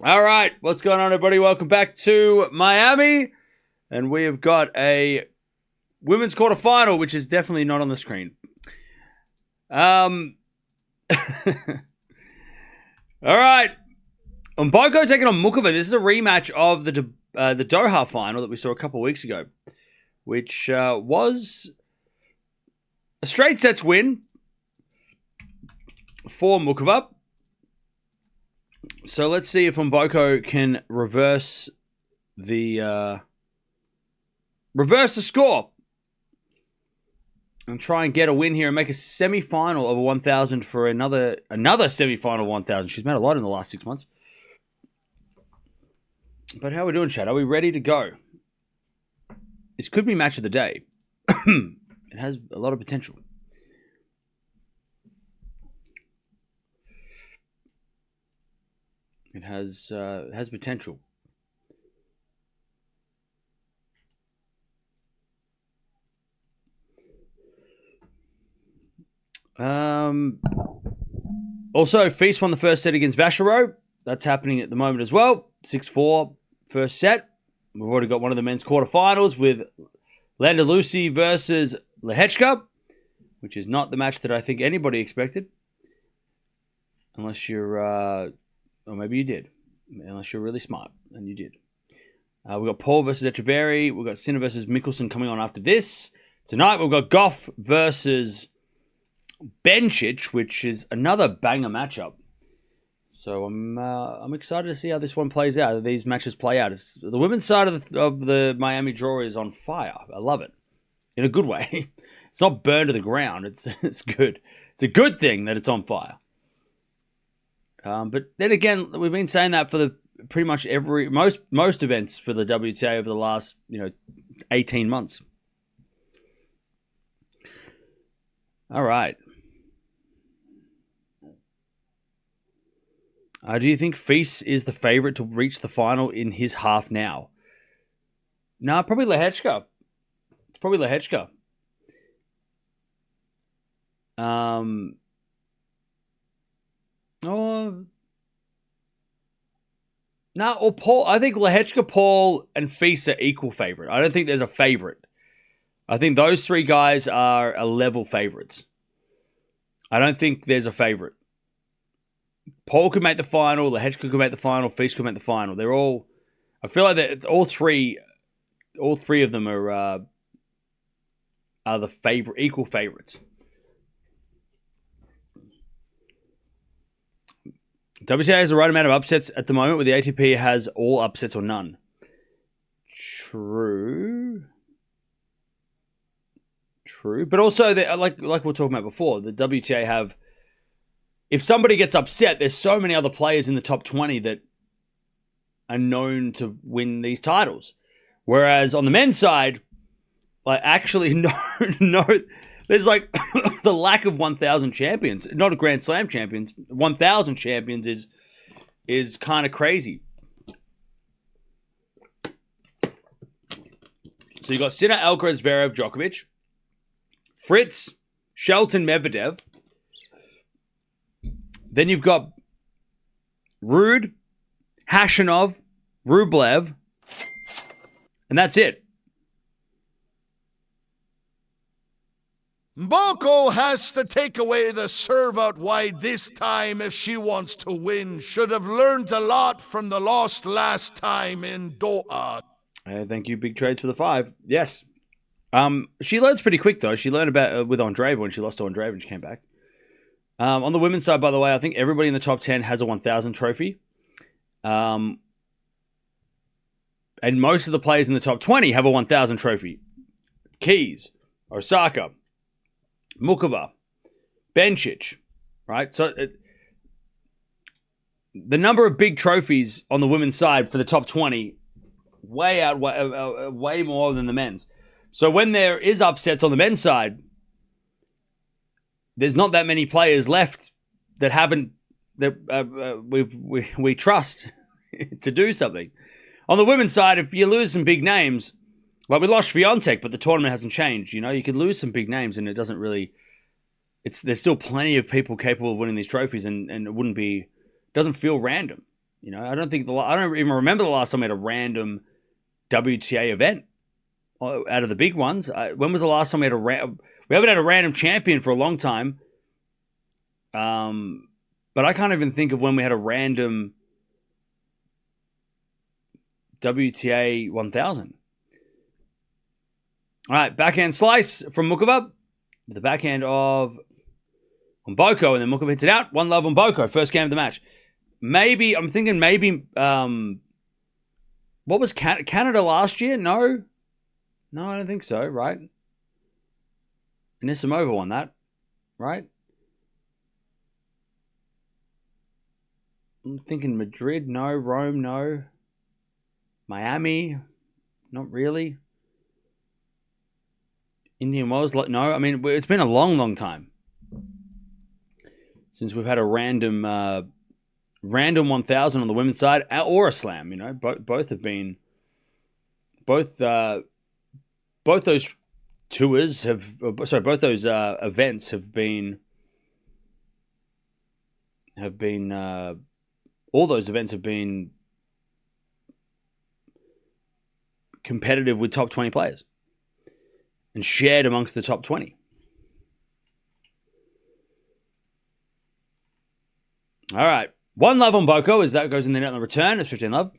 All right, what's going on, everybody? Welcome back to Miami. And we have got a women's quarterfinal, which is definitely not on the screen. All right. Mboko taking on Muchova. This is a rematch of the Doha final that we saw a couple of weeks ago, which was a straight sets win for Muchova. So let's see if Mboko can reverse the score and try and get a win here and make a semi-final of a 1,000 for another semi-final of 1,000. She's made a lot in the last 6 months. But how are we doing, Chad? Are we ready to go? This could be match of the day. It has a lot of potential. It has potential. Also, Feast won the first set against Vachereau. That's happening at the moment as well. 6-4, first set. We've already got one of the men's quarterfinals with Landalusi versus Lehechka, which is not the match that I think anybody expected. Unless you're, or maybe you did. Unless you're really smart, and you did. We've got Paul versus Echeverry. We've got Sinner versus Mickelson coming on after this. Tonight, we've got Gauff versus Bencic, which is another banger matchup. So I'm excited to see how this one plays out. These matches play out. The women's side of the Miami draw is on fire. I love it in a good way. It's not burned to the ground. It's good. It's a good thing that it's on fire. But then again, we've been saying that for the pretty much most events for the WTA over the last 18 months. All right. Do you think Feast is the favorite to reach the final in his half now? No, probably Lehechka. It's probably Lehechka. Or Paul. I think Lehechka, Paul, and Feast are equal favorite. I don't think there's a favorite. I think those three guys are a level favorites. I don't think there's a favorite. Paul could make the final. Lehechka could make the final. Feast could make the final. They're all. I feel like that all three of them are the equal favorites. WTA has the right amount of upsets at the moment, where the ATP has all upsets or none. True. But also, like we were talking about before, the WTA have. If somebody gets upset, there's so many other players in the top 20 that are known to win these titles. Whereas on the men's side, actually no, there's the lack of 1,000 champions, not a Grand Slam champions. 1,000 champions is kind of crazy. So you got Sinner, Alcaraz, Zverev, Djokovic, Fritz, Shelton, Medvedev. Then you've got Ruud, Hashanov, Rublev, and that's it. Mboko has to take away the serve out wide this time if she wants to win. Should have learned a lot from the loss last time in Doha. Thank you, Big Trades, for the 5. Yes. She learns pretty quick, though. She learned about with Andreeva when she lost to Andreeva and she came back. On the women's side, by the way, I think everybody in the top 10 has a 1,000 trophy. And most of the players in the top 20 have a 1,000 trophy. Keys, Osaka, Muchova, Bencic, right? So the number of big trophies on the women's side for the top 20 way more than the men's. So when there is upsets on the men's side, there's not that many players left that we trust to do something. On the women's side, if you lose some big names, we lost Swiatek, but the tournament hasn't changed. You could lose some big names, and it doesn't really. There's still plenty of people capable of winning these trophies, and it doesn't feel random. You know, I don't even remember the last time we had a random WTA event out of the big ones. When was the last time we had we haven't had a random champion for a long time. But I can't even think of when we had a random WTA 1000. All right, backhand slice from Muchova. The backhand of Mboko, and then Muchova hits it out. 1-love Mboko, first game of the match. I'm thinking maybe, what was Canada last year? No, I don't think so, right? Anisimova won that, right? I'm thinking Madrid, no. Rome, no. Miami, not really. Indian Wells, no. I mean, it's been a long, long time since we've had a random 1000 on the women's side or a slam. You know, both have been both those tours have both those events have been all those events have been competitive with top 20 players and shared amongst the top 20. All right. 1-love on Mboko as that goes in the net on the return. It's 15-love.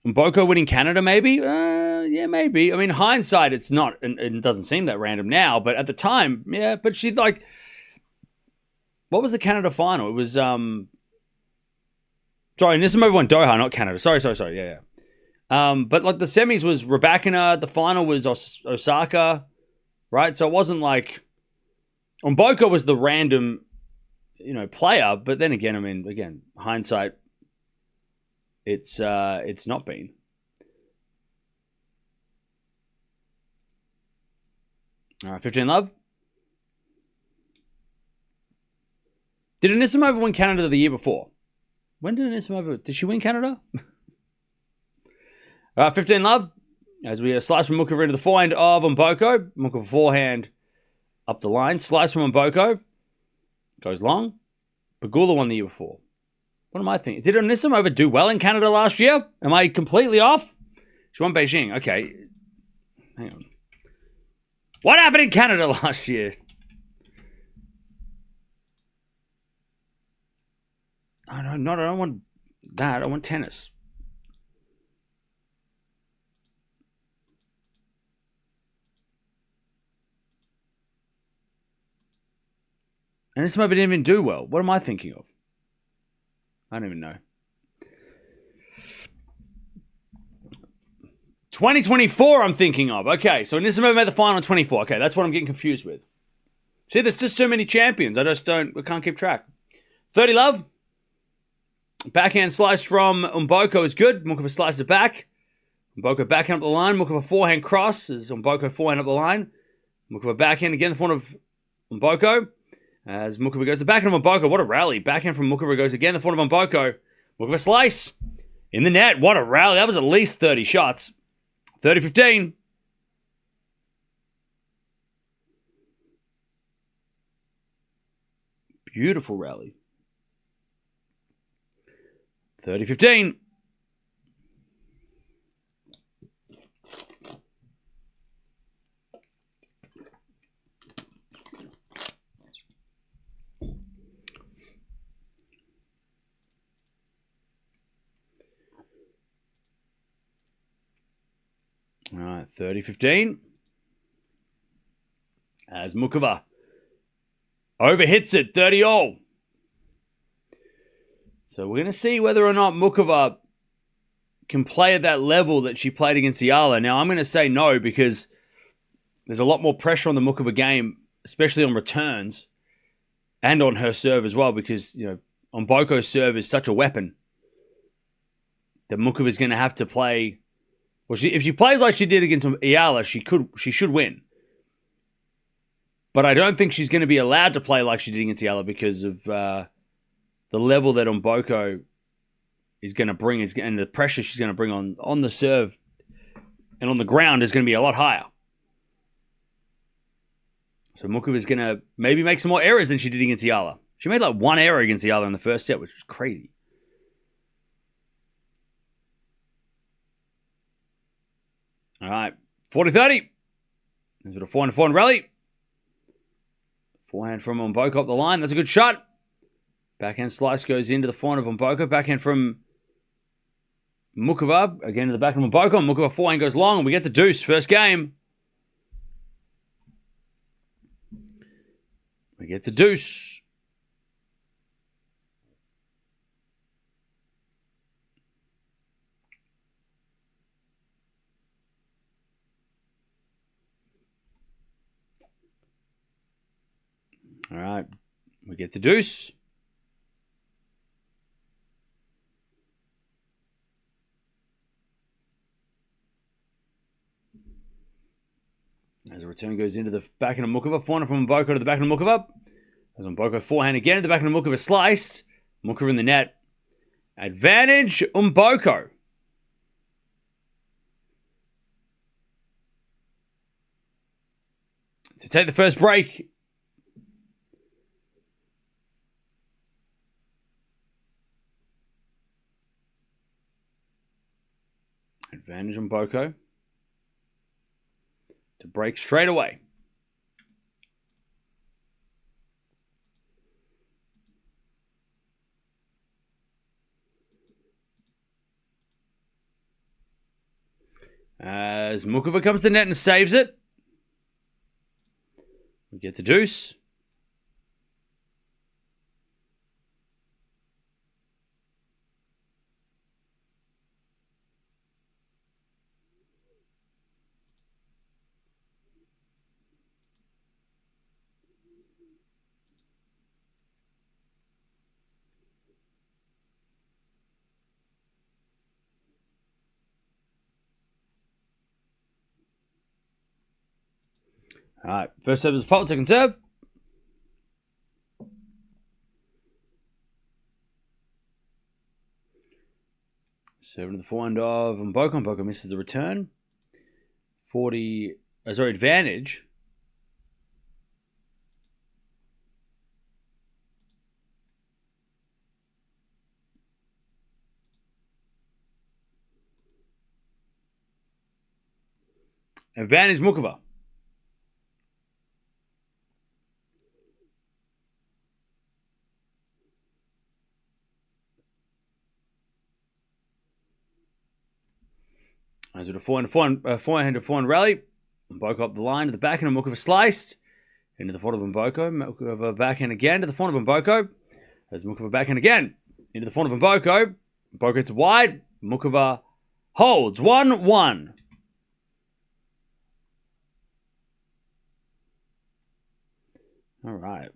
Mboko winning Canada, maybe? Yeah, maybe. I mean, hindsight, it's not, and it doesn't seem that random now, but at the time, yeah, but she's like, what was the Canada final? It was, sorry, Anisimova won Doha, not Canada. Sorry, yeah. But like the semis was Raducanu, the final was Osaka, right? So it wasn't like Mboko was the random, player. But then again, I mean, hindsight, it's not been. All right, 15-love. Did Anisimova win Canada the year before? When did did she win Canada? All right, 15-love. As we slice from Muchova into the forehand of Mboko. Muchova forehand up the line. Slice from Mboko. Goes long. Pegula won the year before. What am I thinking? Did Anisimova do well in Canada last year? Am I completely off? She won Beijing. Okay. Hang on. What happened in Canada last year? I don't want that. I want tennis. And Anisimova didn't even do well. What am I thinking of? I don't even know. 2024 I'm thinking of. Okay, so Anisimova made the final in 24. Okay, that's what I'm getting confused with. See, there's just so many champions. I can't keep track. 30-love. Backhand slice from Mboko is good. Muchova slices it back. Mboko backhand up the line. Muchova forehand cross as Mboko forehand up the line. Muchova backhand again in front of Mboko. As Muchova goes to backhand of Mboko. What a rally. Backhand from Muchova goes again in front of Mboko. Muchova slice. In the net. What a rally. That was at least 30 shots. 30-15. Beautiful rally. 30-15. All right, 30-15. As Muchova overhits it, 30-all. So we're going to see whether or not Muchova can play at that level that she played against Eala. Now, I'm going to say no because there's a lot more pressure on the Muchova game, especially on returns and on her serve as well because, Mboko's serve is such a weapon that Muchova is going to have to play. Well, if she plays like she did against Eala, she should win. But I don't think she's going to be allowed to play like she did against Eala because of the level that Mboko is going to bring and the pressure she's going to bring on the serve and on the ground is going to be a lot higher. So Muchova is going to maybe make some more errors than she did against Eala. She made like one error against Eala in the first set, which was crazy. All right. 40-30. There's a forehand rally. Forehand from Mboko up the line. That's a good shot. Backhand slice goes into the forehand of Mboko. Backhand from Muchova. Again to the backhand of Mboko. Muchova forehand goes long, and we get the deuce. First game. We get the deuce. All right. We get the deuce. As a return goes into the backhand of Muchova. Forehand from Mboko to the backhand of Muchova. As Mboko forehand again. The backhand of Muchova sliced. Muchova in the net. Advantage Mboko. To take the first break. Advantage Mboko. To break straight away. As Muchova comes to the net and saves it. We get the deuce. All right, first serve is a fault, second serve. Serving to the forehand of Mboko. Mboko misses the return. Advantage. Advantage Muchova. As with a forehand rally. Mboko up the line to the backhand of Muchova sliced. Into the forehand of Mboko. Muchova backhand again to the forehand of Mboko. As Muchova backhand again. Into the forehand of Mboko. Mboko gets wide. Muchova holds 1-1. All right.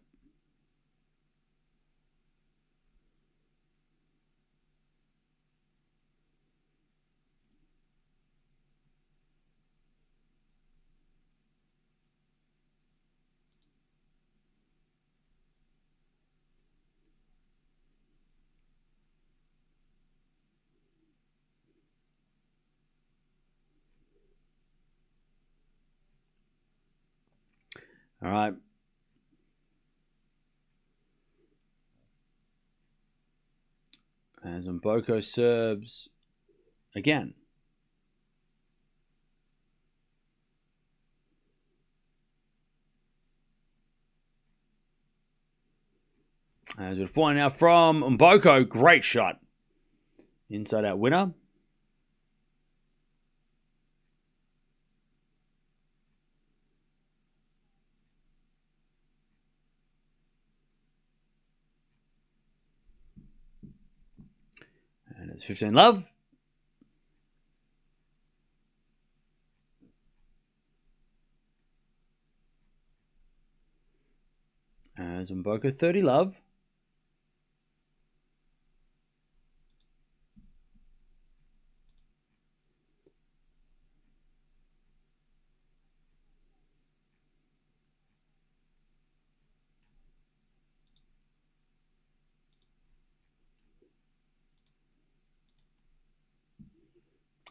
All right. As Mboko serves again. As we're flying out from Mboko, great shot. Inside out winner. And it's 15-love. As Mboko 30-love.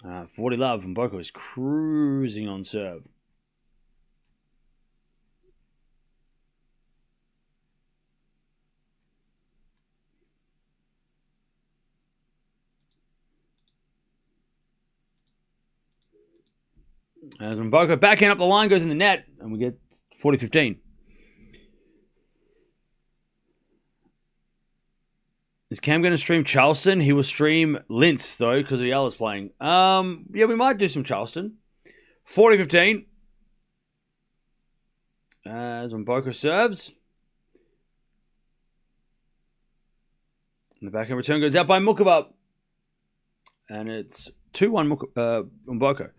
Uh, 40-love. Mboko is cruising on serve. As Mboko backhand up the line goes in the net, and we get 40-15. Is Cam going to stream Charleston? He will stream Linz, though, because Eala's playing. Yeah, we might do some Charleston. 40-15. As Mboko serves. And the backhand return goes out by Muchova. And it's 2-1 Mboko.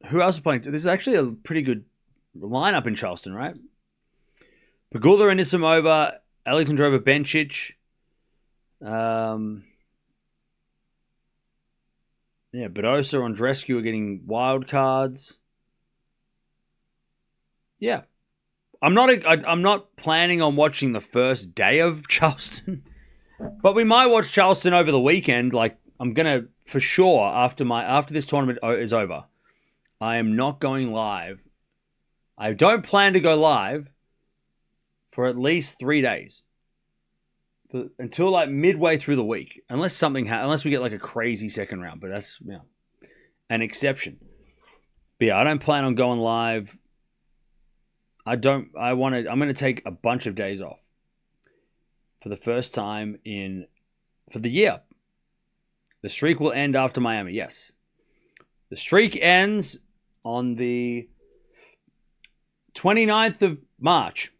Who else is playing? This is actually a pretty good lineup in Charleston, right? Pegula and Isamova, Alexandra Eala, Bencic. Yeah, Badosa, Andrescu are getting wild cards. Yeah. I'm not planning on watching the first day of Charleston. But we might watch Charleston over the weekend. Like, I'm gonna, for sure, after this tournament is over, I am not going live. I don't plan to go live for at least 3 days. Until like midway through the week. Unless we get like a crazy second round. But that's, you know, an exception. But yeah, I don't plan on going live. I'm going to take a bunch of days off. For the first time for the year. The streak will end after Miami, yes. The streak ends on the 29th of March.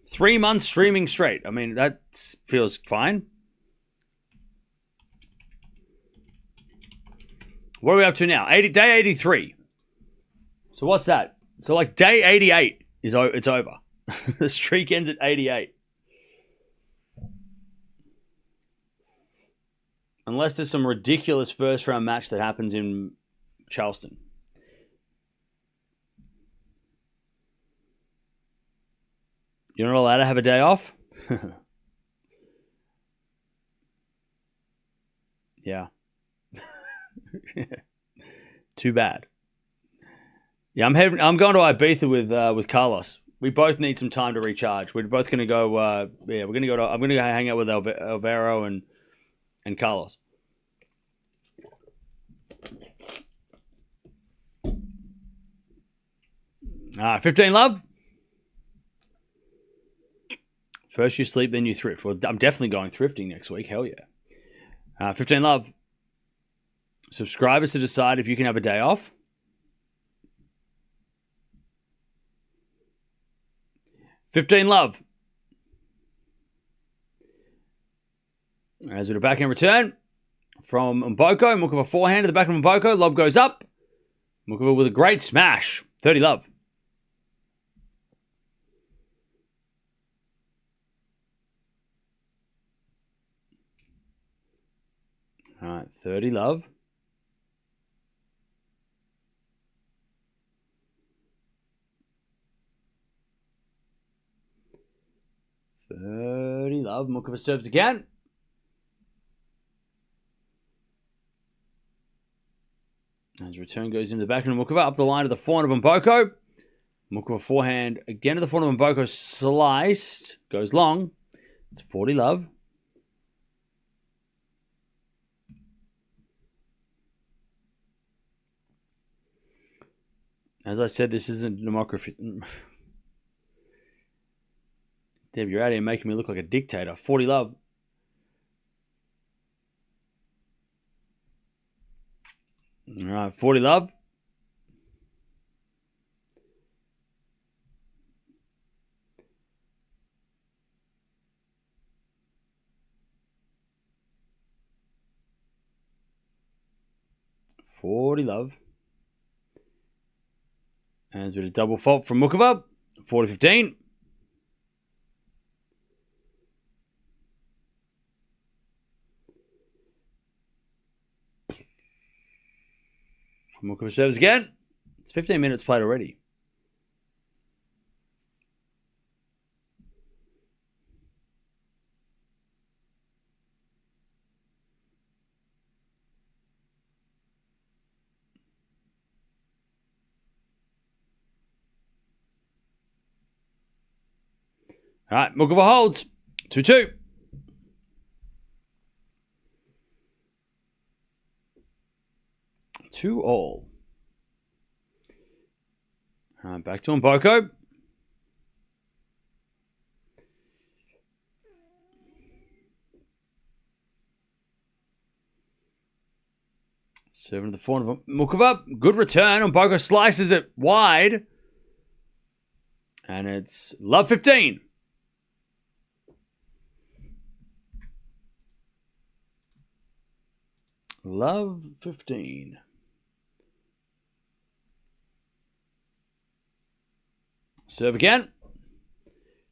3 months streaming straight. I mean, that feels fine. What are we up to now? Day 83. So what's that? So like day 88 it's over. The streak ends at 88. Unless there's some ridiculous first round match that happens in Charleston. You're not allowed to have a day off? Yeah. Too bad. Yeah, I'm going to Ibiza with Carlos. We both need some time to recharge. We're both going to go. I'm going to go hang out with Alvaro and Carlos. All right, 15 love. First you sleep, then you thrift. Well, I'm definitely going thrifting next week. Hell yeah. 15 love. Subscribers to decide if you can have a day off. $15 love. As with a backhand return from Mboko. Muchova forehand to the back of Mboko. Lob goes up. Muchova with a great smash. 30 love. All right, 30 love. Muchova serves again. As return goes into the back of Muchova, up the line to the forehand of Mboko. Muchova forehand again to the forehand of Mboko, sliced, goes long. It's 40 love. As I said, this isn't democracy. Deb, you're out here making me look like a dictator. 40 love. All right, 40 love. As with a double fault from Muchova. 40-15. Muchova serves again. It's 15 minutes played already. All right, Muchova holds. 2-2. 2 all. All right, back to Mboko. Serving to the forehand of Muchova. Good return. Mboko slices it wide. And it's love 15. Love 15. Serve again.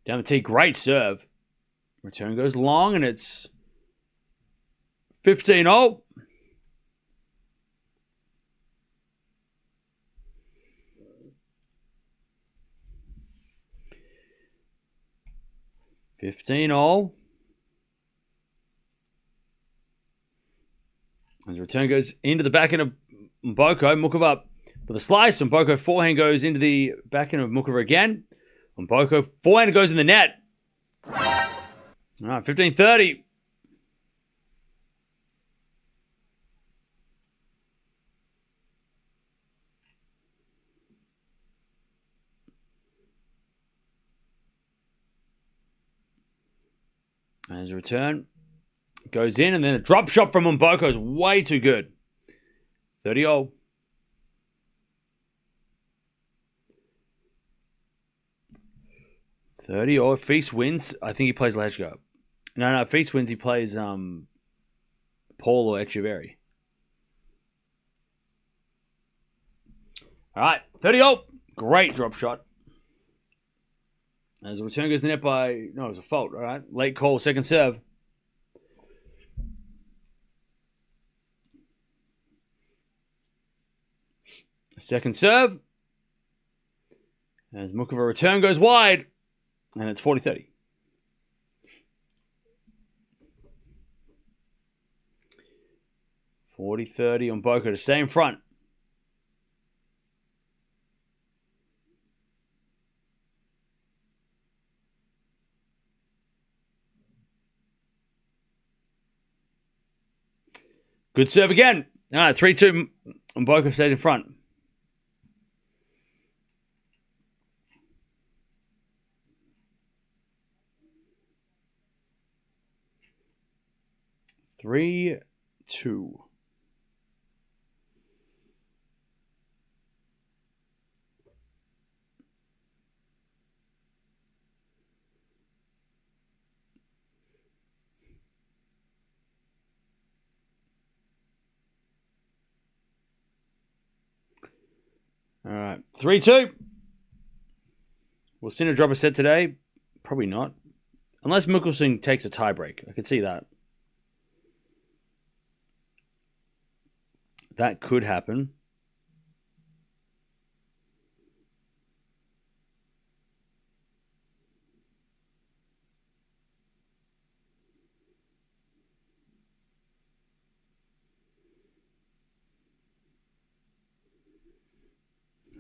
Down the tee. Great serve. Return goes long and it's 15 all. As the return goes into the backhand of Mboko. Muchova with a slice. Mboko forehand goes into the backhand of Muchova again. Mboko forehand goes in the net. All right, 15-30. As a return goes in, and then a drop shot from Mboko is way too good. 30 all. 30 all. If Feast wins, I think he plays Lejko. No, if Feast wins, he plays Paul or Echeverry. All right, 30 all. Great drop shot. As the return goes in the net by... No, it was a fault, all right? Late call, second serve. Second serve. As Muchova return goes wide. And it's 40-30. On Mboko to stay in front. Good serve again. All right, 3-2. Mboko stays in front. Three, two. All right, 3-2. Will Sinner drop a set today? Probably not. Unless Mickelson takes a tiebreak. I could see that. That could happen.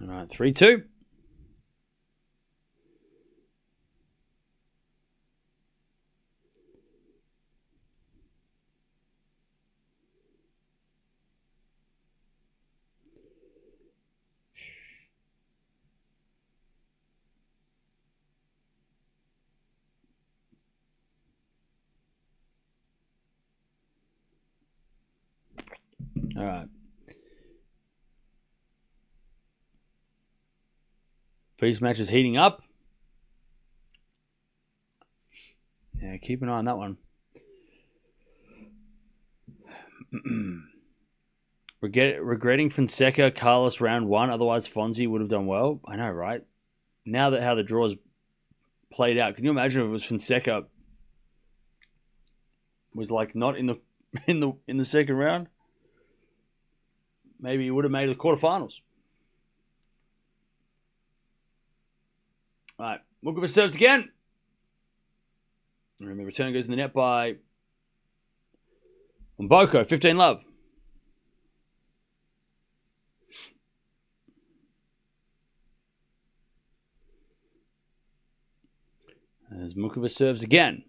All right, 3-2. All right. Feast match is heating up. Yeah, keep an eye on that one. Regretting Fonseca, Carlos round one. Otherwise, Fonzie would have done well. I know, right? Now that how the draws played out, can you imagine if it was Fonseca was like not in the second round? Maybe he would have made the quarterfinals. All right, Muchova serves again. And the return goes in the net by Mboko, 15 love. As Muchova serves again.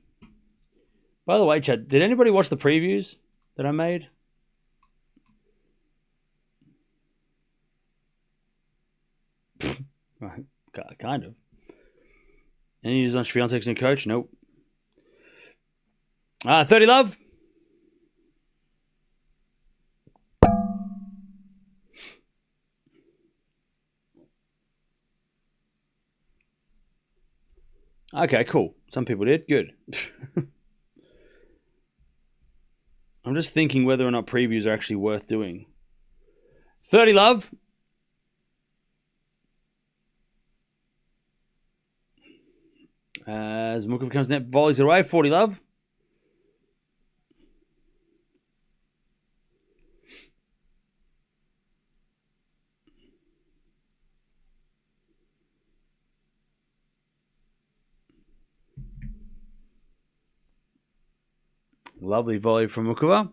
By the way, Chad, did anybody watch the previews that I made? Kind of. Any news on Swiatek's new coach? Nope. 30 love. Okay, cool. Some people did. Good. I'm just thinking whether or not previews are actually worth doing. 30 love. As Muchova comes net, volleys it away. 40 love. Lovely volley from Muchova.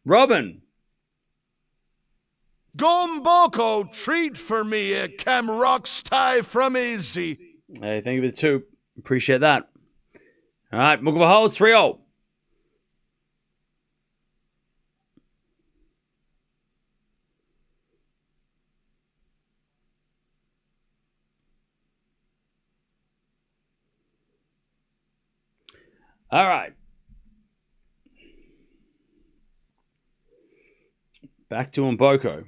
Robin. Mboko, treat for me a Cam Rocks tie from Izzy. Hey, thank you for the 2. Appreciate that. All right, Muchova holds 3-0. All right. Back to Mboko.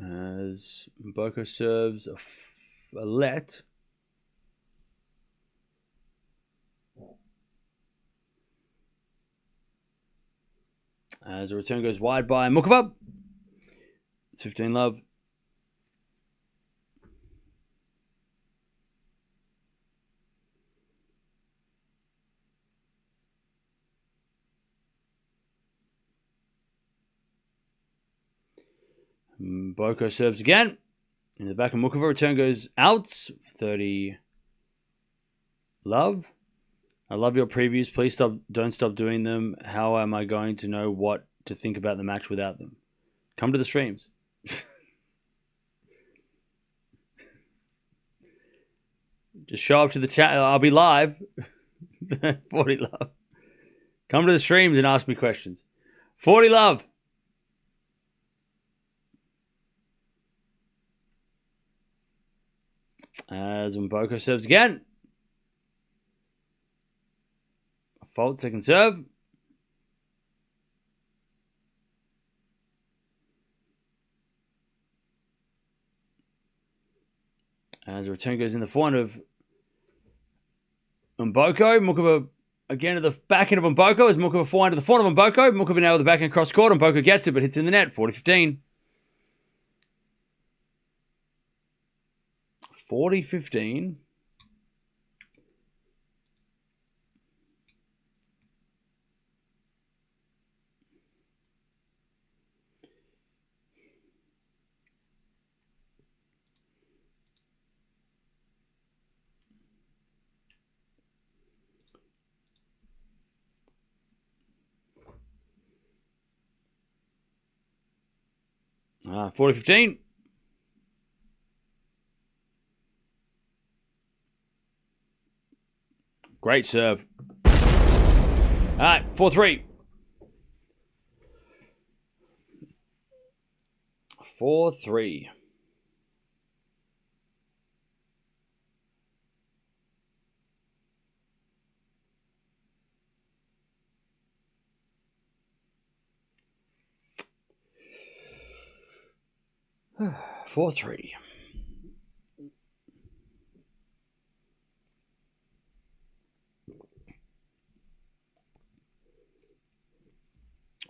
As Mboko serves a let. As a return goes wide by Muchova. It's 15 love. Mboko serves again. In the back of Muchova, return goes out. 30 love. I love your previews. Please don't stop doing them. How am I going to know what to think about the match without them? Come to the streams. Just show up to the chat. I'll be live. 40 love. Come to the streams and ask me questions. 40 love. As Mboko serves again. A fault, second serve. As a return goes in the forehand of Mboko. Muchova again at the backhand of Mboko. As Muchova forehand to the forehand of Mboko. Muchova now with the backhand cross court. Mboko gets it but hits in the net. 40-15. 40-15. Ah, 40-15. Great serve. All right, 4-3. 4-3. Four, 3.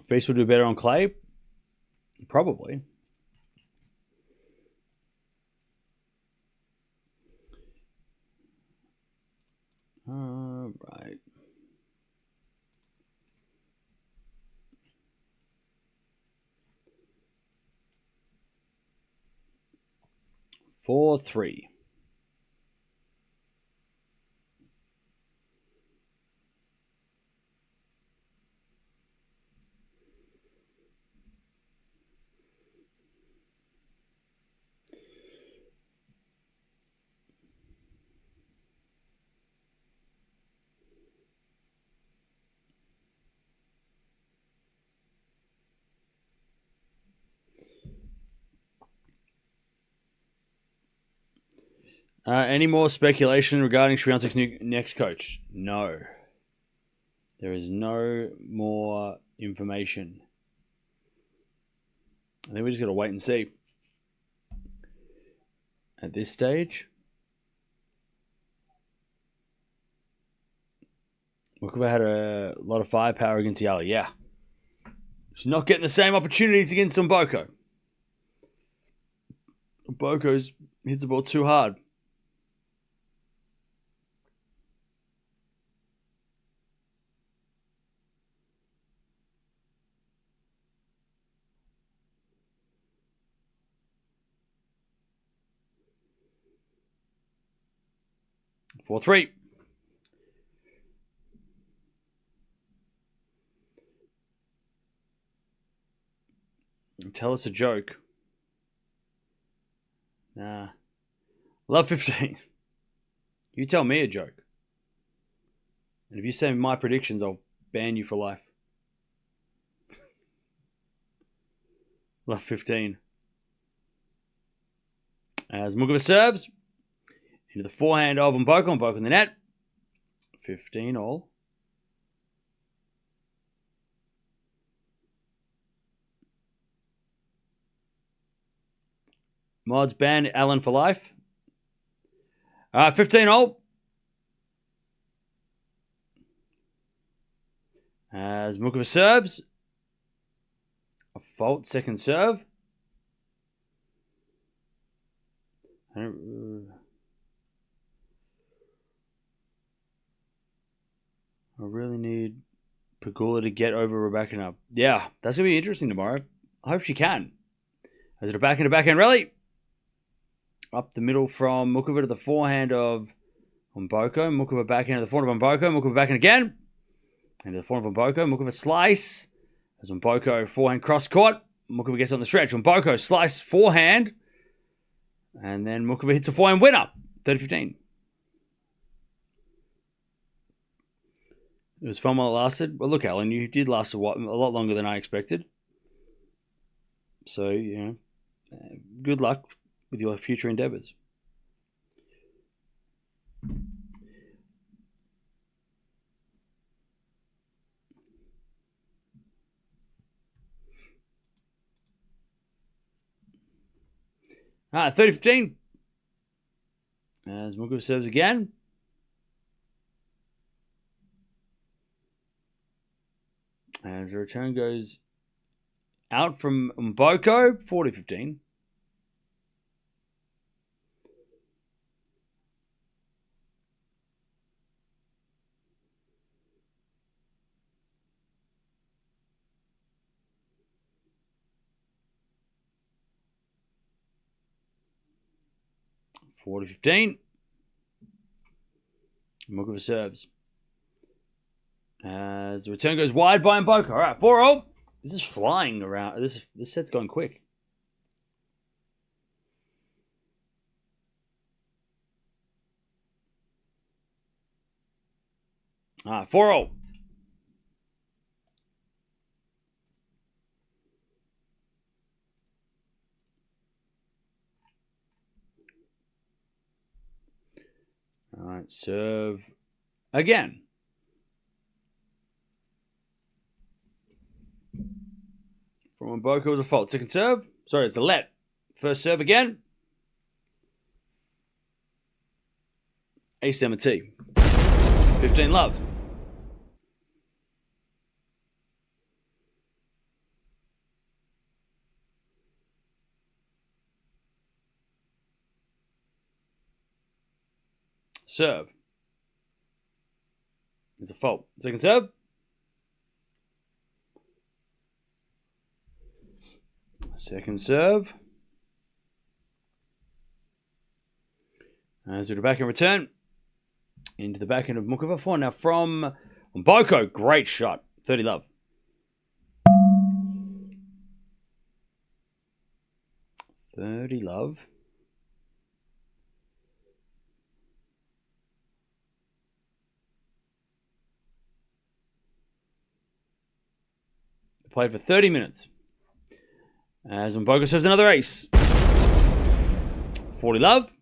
Face will do better on clay? Probably. All right. Four, 3. Any more speculation regarding Swiatek's next coach? No. There is no more information. I think we just got to wait and see. At this stage, Muchova had a lot of firepower against Eala. Yeah. She's not getting the same opportunities against Mboko. Mboko hits the ball too hard. Four, 3. Tell us a joke. Nah. Love 15. You tell me a joke. And if you say my predictions, I'll ban you for life. Love 15. As Muchova serves. Into the forehand of Mboko. Mboko in the net. 15 all. Mods ban Allen for life. 15 all. As Muchova serves. A fault, second serve. I really need Pegula to get over Raducanu. Yeah, that's going to be interesting tomorrow. I hope she can. As it a backhand rally. Up the middle from Muchova to the forehand of Mboko. Muchova backhand to the forehand of Mboko. Muchova backhand again. And to the forehand of Mboko. Muchova slice. As Mboko forehand cross court. Muchova gets on the stretch. Mboko slice forehand. And then Muchova hits a forehand winner. 30-15. It was fun while it lasted. Well, look, Alan, you did last a lot longer than I expected. So, good luck with your future endeavours. All right, 30-15. As Muchova serves again. As the return goes out from Mboko, 40-15. Muchova serves. As the return goes wide by Mboko. All right, 4-0. This is flying around. This set's going quick. All right, 4-0. All right, serve again. From Mboko was a fault. Second serve. Sorry, it's the let. First serve again. Ace down T. 15 love. Serve. It's a fault. Second serve. Second serve. As we do back and return. Into the backhand of Muchova. 4 now from Mboko. Great shot. 30 love. Played for 30 minutes. As Mboko serves another ace. 40 love.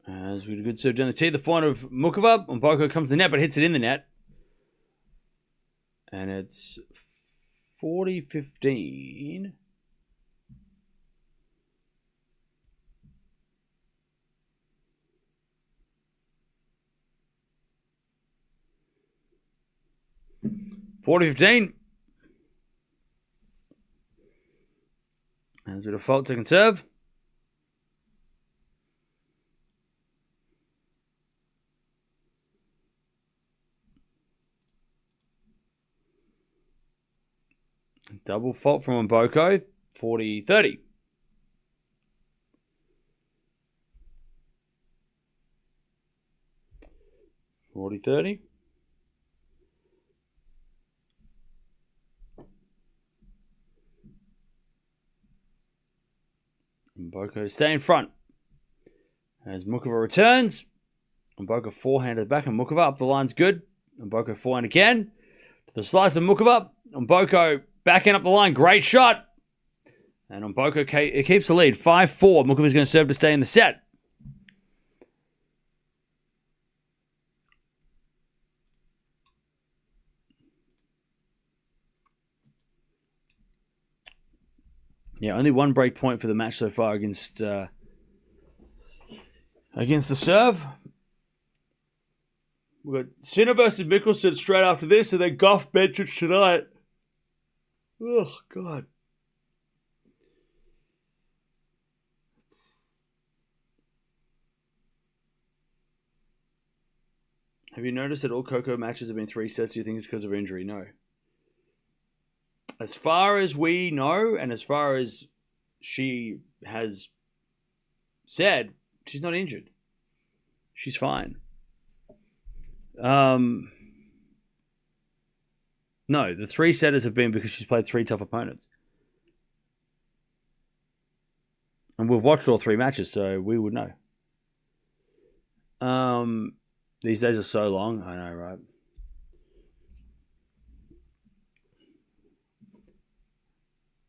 As we had a good serve down the tee. The forehand of Muchova. Mboko comes to the net, but hits it in the net. And it's 40-15. As we default second serve. Double fault from Mboko. 40-30. Mboko stay in front. As Muchova returns. Mboko forehanded back and Muchova up the line's good. Mboko forehand again. To the slice of Muchova. Mboko backhand up the line. Great shot. And Mboko keeps the lead. 5-4. Muchova's going to serve to stay in the set. Yeah, only one break point for the match so far against the serve. We've got Sinner versus Mickelson straight after this, and then Gauff benches tonight. Oh, God. Have you noticed that all Coco matches have been 3 sets? Do you think it's because of injury? No. As far as we know, and as far as she has said, she's not injured. She's fine. No, the 3 setters have been because she's played 3 tough opponents. And we've watched all 3 matches, so we would know. These days are so long. I know, right?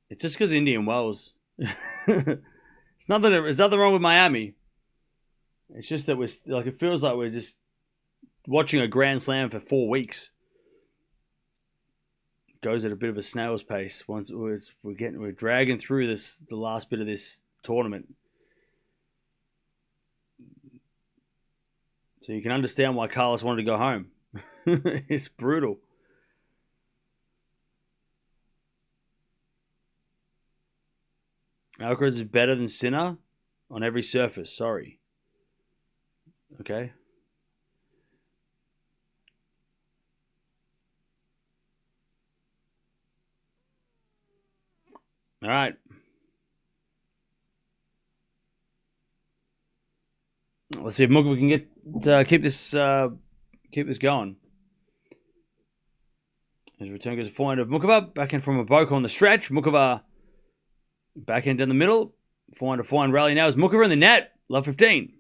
It's just because Indian Wells. It's nothing wrong with Miami. It's just that it feels like we're just watching a Grand Slam for 4 weeks. It goes at a bit of a snail's pace. Once we're dragging through the last bit of this tournament. So you can understand why Carlos wanted to go home. It's brutal. Alcaraz is better than Sinner on every surface. Sorry. Okay. All right. Let's see if Muchova can keep this going. His return goes to forehand of Muchova. Backhand from Mboko on the stretch. Muchova backhand down the middle. Forehand to forehand rally now is Muchova in the net. Love 15.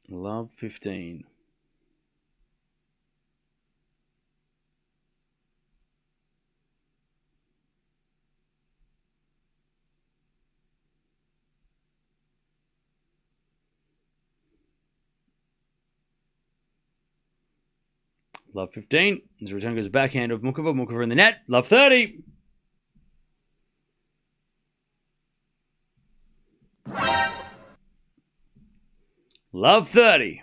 Love 15. Love 15. His return goes backhand of Muchova. Muchova in the net. Love 30. Love 30.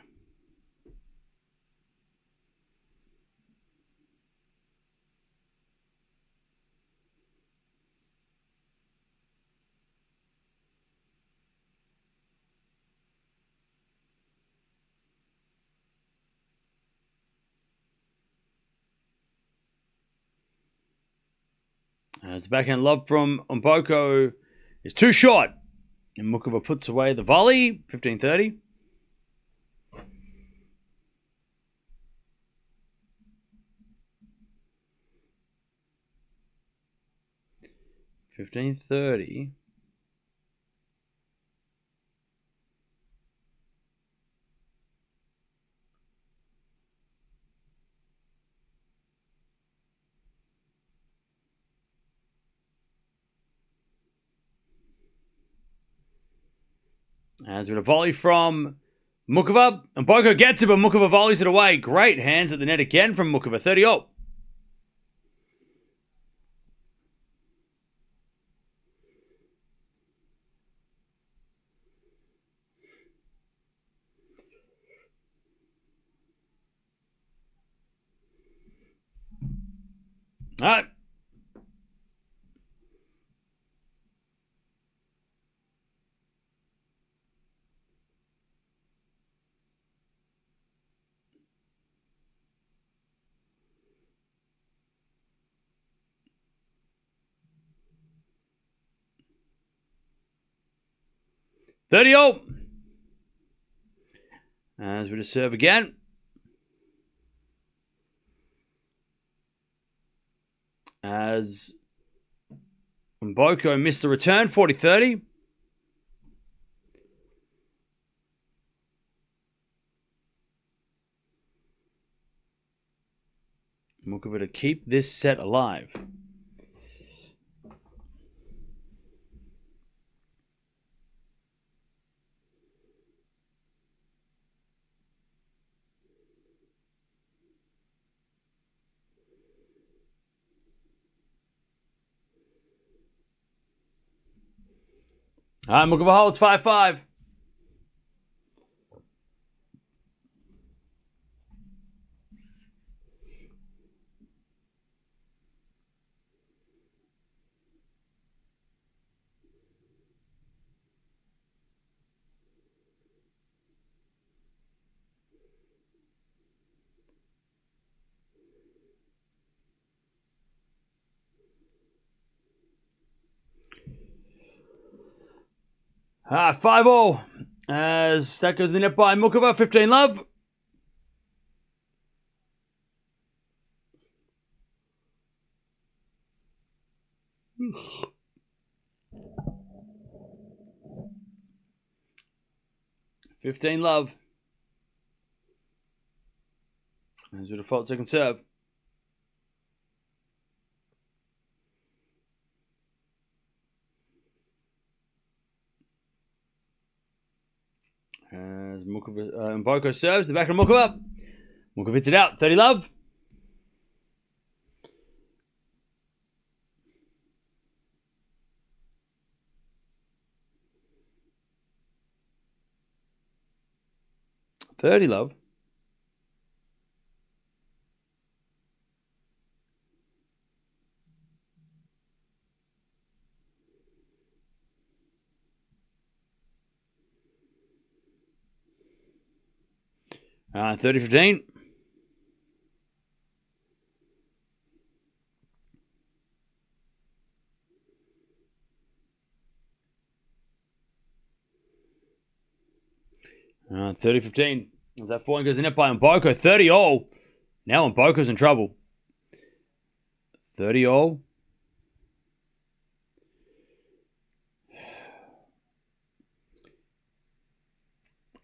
As the backhand lob from Mboko is too short. And Muchova puts away the volley. 15-30. As with a volley from Muchova. And Mboko gets it, but Muchova volleys it away. Great hands at the net again from Muchova. 30-all. All right. Thirty-all. As we just serve again. As Mboko missed the return, 40-30. Muchova to keep this set alive. All right, Muchova holds 5-5. All right, 5-all. As that goes in the net by Muchova, 15-love. $15-love. As we default second serve. As Mboko serves, the back of Muchova. Muchova hits it out, 30-love. $30-love. All right, 30-15. All right, 30-15. As that forehand goes in net by Mboko, 30-all. Now Mboko's in trouble. 30-all.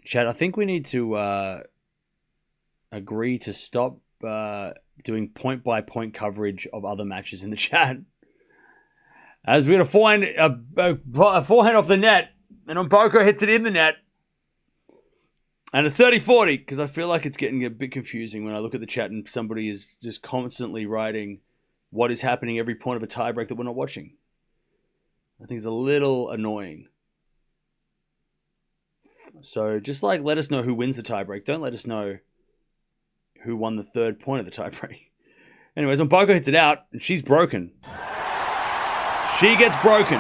Chad, I think we need to agree to stop doing point-by-point coverage of other matches in the chat. As we had a forehand off the net, and Mboko hits it in the net. And it's 30-40, because I feel like it's getting a bit confusing when I look at the chat and somebody is just constantly writing what is happening every point of a tiebreak that we're not watching. I think it's a little annoying. So just let us know who wins the tiebreak. Don't let us know who won the third point of the tiebreak. Anyways, Mboko hits it out, and she's broken. She gets broken.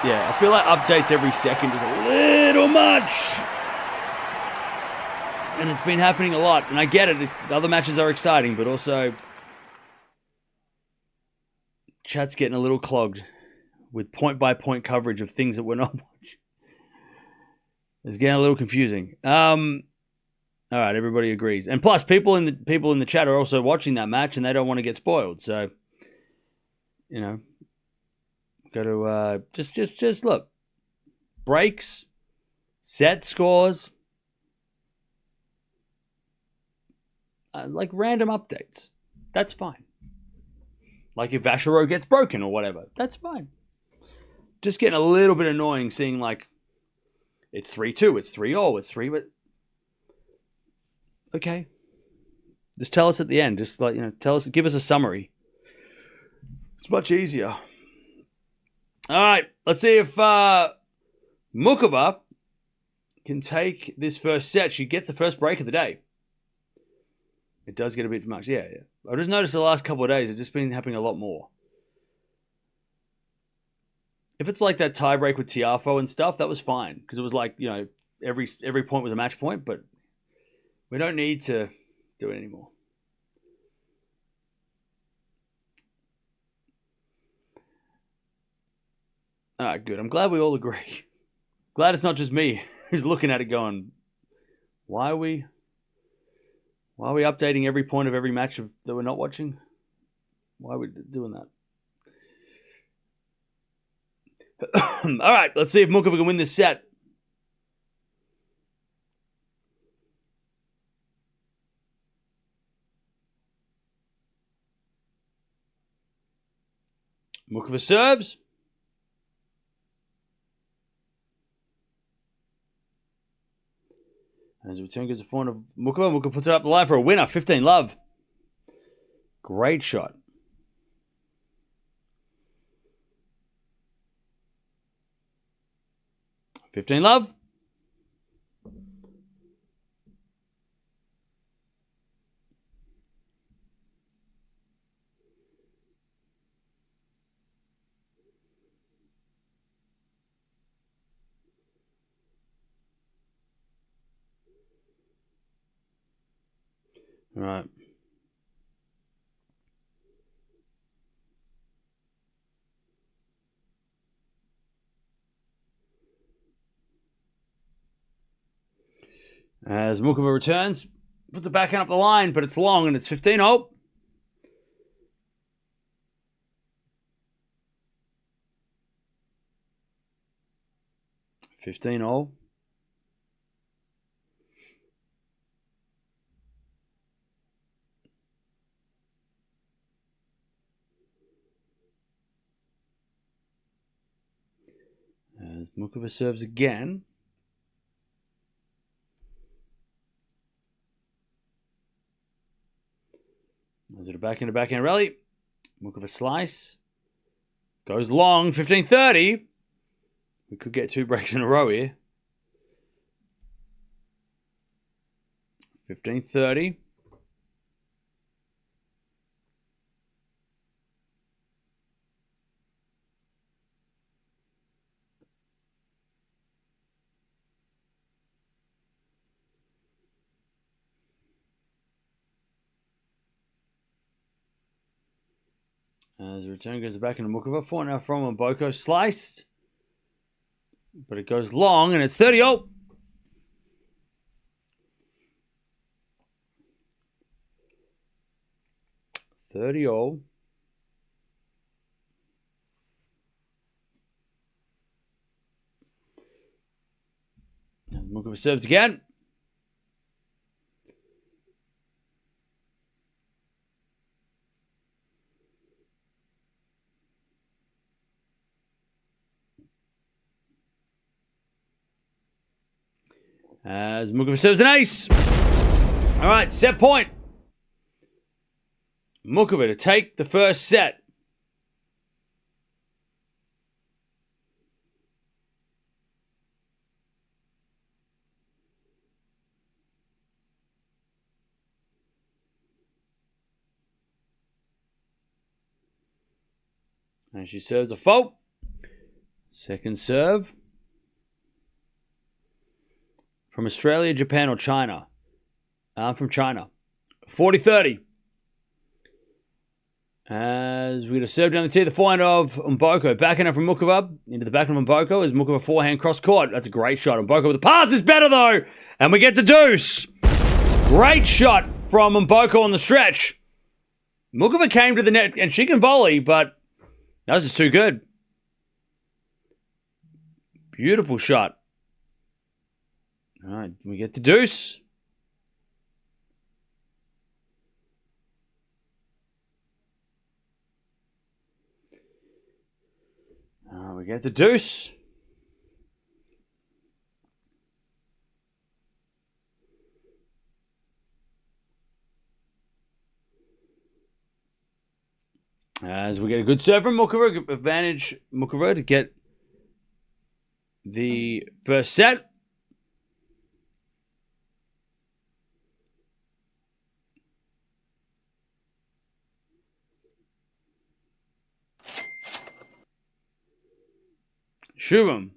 Yeah, I feel like updates every second is a little much. And it's been happening a lot. And I get it. Other matches are exciting, but also chat's getting a little clogged with point-by-point coverage of things that we're not watching. It's getting a little confusing. All right, everybody agrees. And plus, people in the chat are also watching that match, and they don't want to get spoiled. So, got to just look. Breaks, set scores, like random updates. That's fine. Like if Vachereau gets broken or whatever, that's fine. Just getting a little bit annoying seeing like It's 3-2. It's 3-0. It's 3. But okay, just tell us at the end. Just tell us. Give us a summary. It's much easier. All right, let's see if Muchova can take this first set. She gets the first break of the day. It does get a bit much. Yeah. I've just noticed the last couple of days, it's just been happening a lot more. If it's like that tiebreak with Tiafo and stuff, that was fine. Because it was like, every point was a match point. But we don't need to do it anymore. All right, good. I'm glad we all agree. Glad it's not just me who's looking at it going, why are we updating every point of every match that we're not watching? Why are we doing that? All right, let's see if Muchova can win this set. Muchova serves. As the return goes to forehand of Muchova. Muchova puts it up the line for a winner. 15-love. Great shot. $15-love. All right. As Muchova returns, put the backhand up the line, but it's long and it's 15-0. As Muchova serves again. As it a backhand rally. Muchova slice. Goes long, 15-30. We could get 2 breaks in a row here. 15-30. As the return goes back into Muchova. 4 now from Mboko. Sliced. But it goes long and it's 30-0. And Muchova serves again. As Muchova serves an ace. All right, set point. Muchova to take the first set. And she serves a fault. Second serve. From Australia, Japan, or China? From China. 40-30. As we're going to serve down the tee, the forehand of Mboko. Backhand from Muchova into the backhand of Mboko as Muchova forehand cross court. That's a great shot. Mboko with the pass is better though. And we get the deuce. Great shot from Mboko on the stretch. Muchova came to the net and she can volley, but that was just too good. Beautiful shot. All right, we get the deuce. We get the deuce. As we get a good serve from Muchova, advantage Muchova to get the first set. Shubham.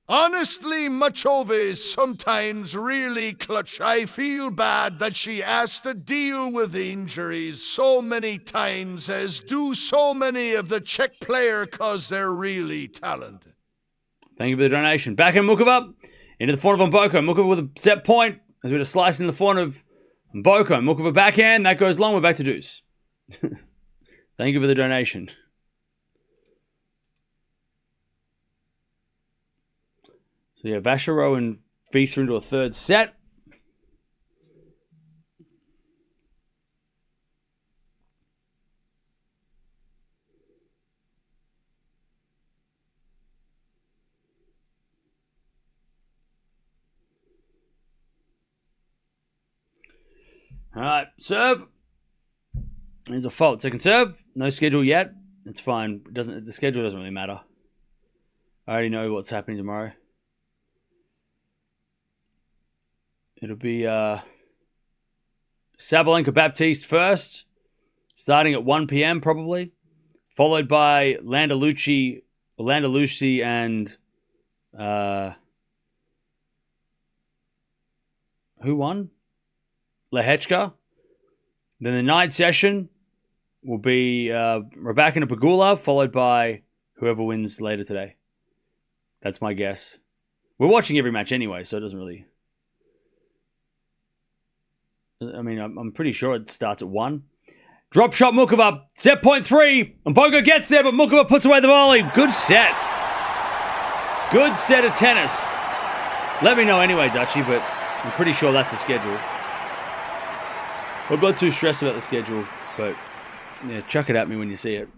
Honestly, Muchova is sometimes really clutch. I feel bad that she has to deal with injuries so many times, as do so many of the Czech players, because they're really talented. Thank you for the donation. Backhand Muchova into the front of Mboko. Muchova with a set point as we just slice in the front of Mboko. Muchova backhand. That goes long. We're back to deuce. Thank you for the donation. So yeah, Vachereau and Fisa into a third set. All right, serve. There's a fault. Second serve. No schedule yet. It's fine. The schedule doesn't really matter. I already know what's happening tomorrow. It'll be Sabalenka Baptiste first, starting at 1 p.m. probably, followed by Landalucci and who won? Lehechka. Then the night session will be Raducanu Pegula, followed by whoever wins later today. That's my guess. We're watching every match anyway, so it doesn't really... I mean, I'm pretty sure it starts at 1. Drop shot Muchova, set point 3. And Mboko gets there, but Muchova puts away the volley. Good set. Good set of tennis. Let me know anyway, Dutchie, but I'm pretty sure that's the schedule. I'm not too stressed about the schedule, but yeah, chuck it at me when you see it.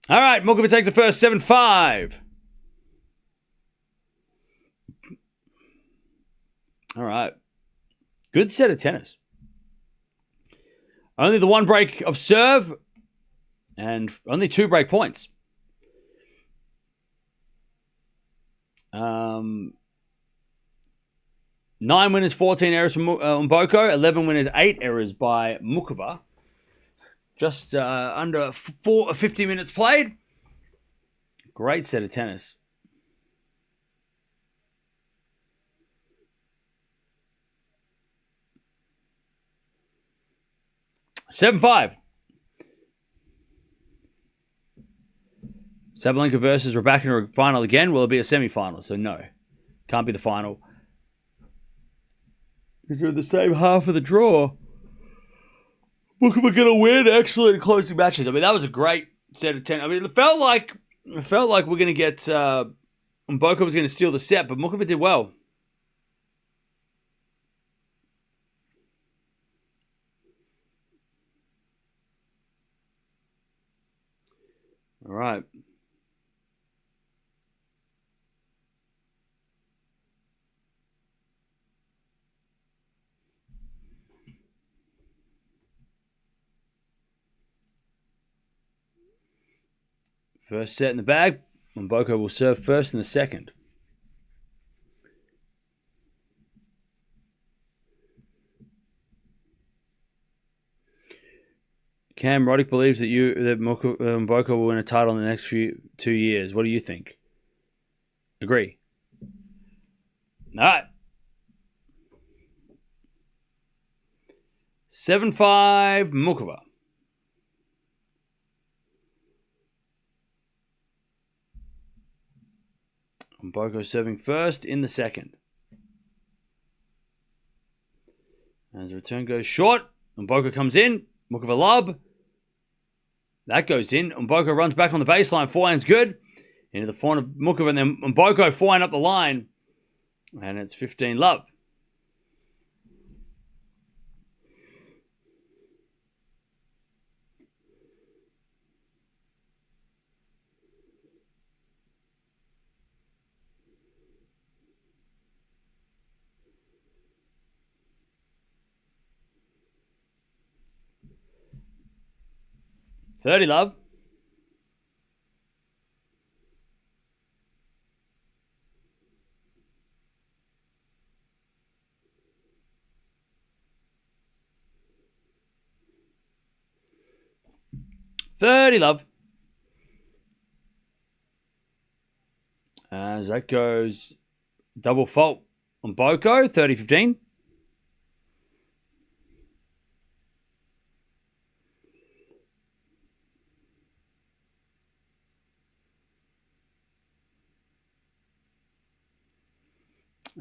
All right, Muchova takes the first 7-5. All right. Good set of tennis. Only the 1 break of serve and only 2 break points. 9 winners, 14 errors from Mboko. 11 winners, 8 errors by Muchova. Just under 50 minutes played. Great set of tennis. 7-5. Sabalenka versus Raducanu final again. Will it be a semi-final? So no. Can't be the final. Because they're in the same half of the draw. Look, we're going to win. Excellent closing matches. I mean, that was a great set of 10. I mean, it felt like we're going to get... Mboko was going to steal the set, but Muchova did well. All right. First set in the bag. Mboko will serve first in the second. Cam Roddick believes that Mboko will win a title in the next 2 years. What do you think? Agree. All right. 7-5 Muchova. Mboko serving first in the second. As the return goes short, Mboko comes in. Muchova lob. That goes in. Mboko runs back on the baseline. Forehand's good. Into the forehand of Muchova, and then Mboko forehand up the line. And it's 15 love. 30, love. Love. As that goes, double fault on Mboko, 30-15.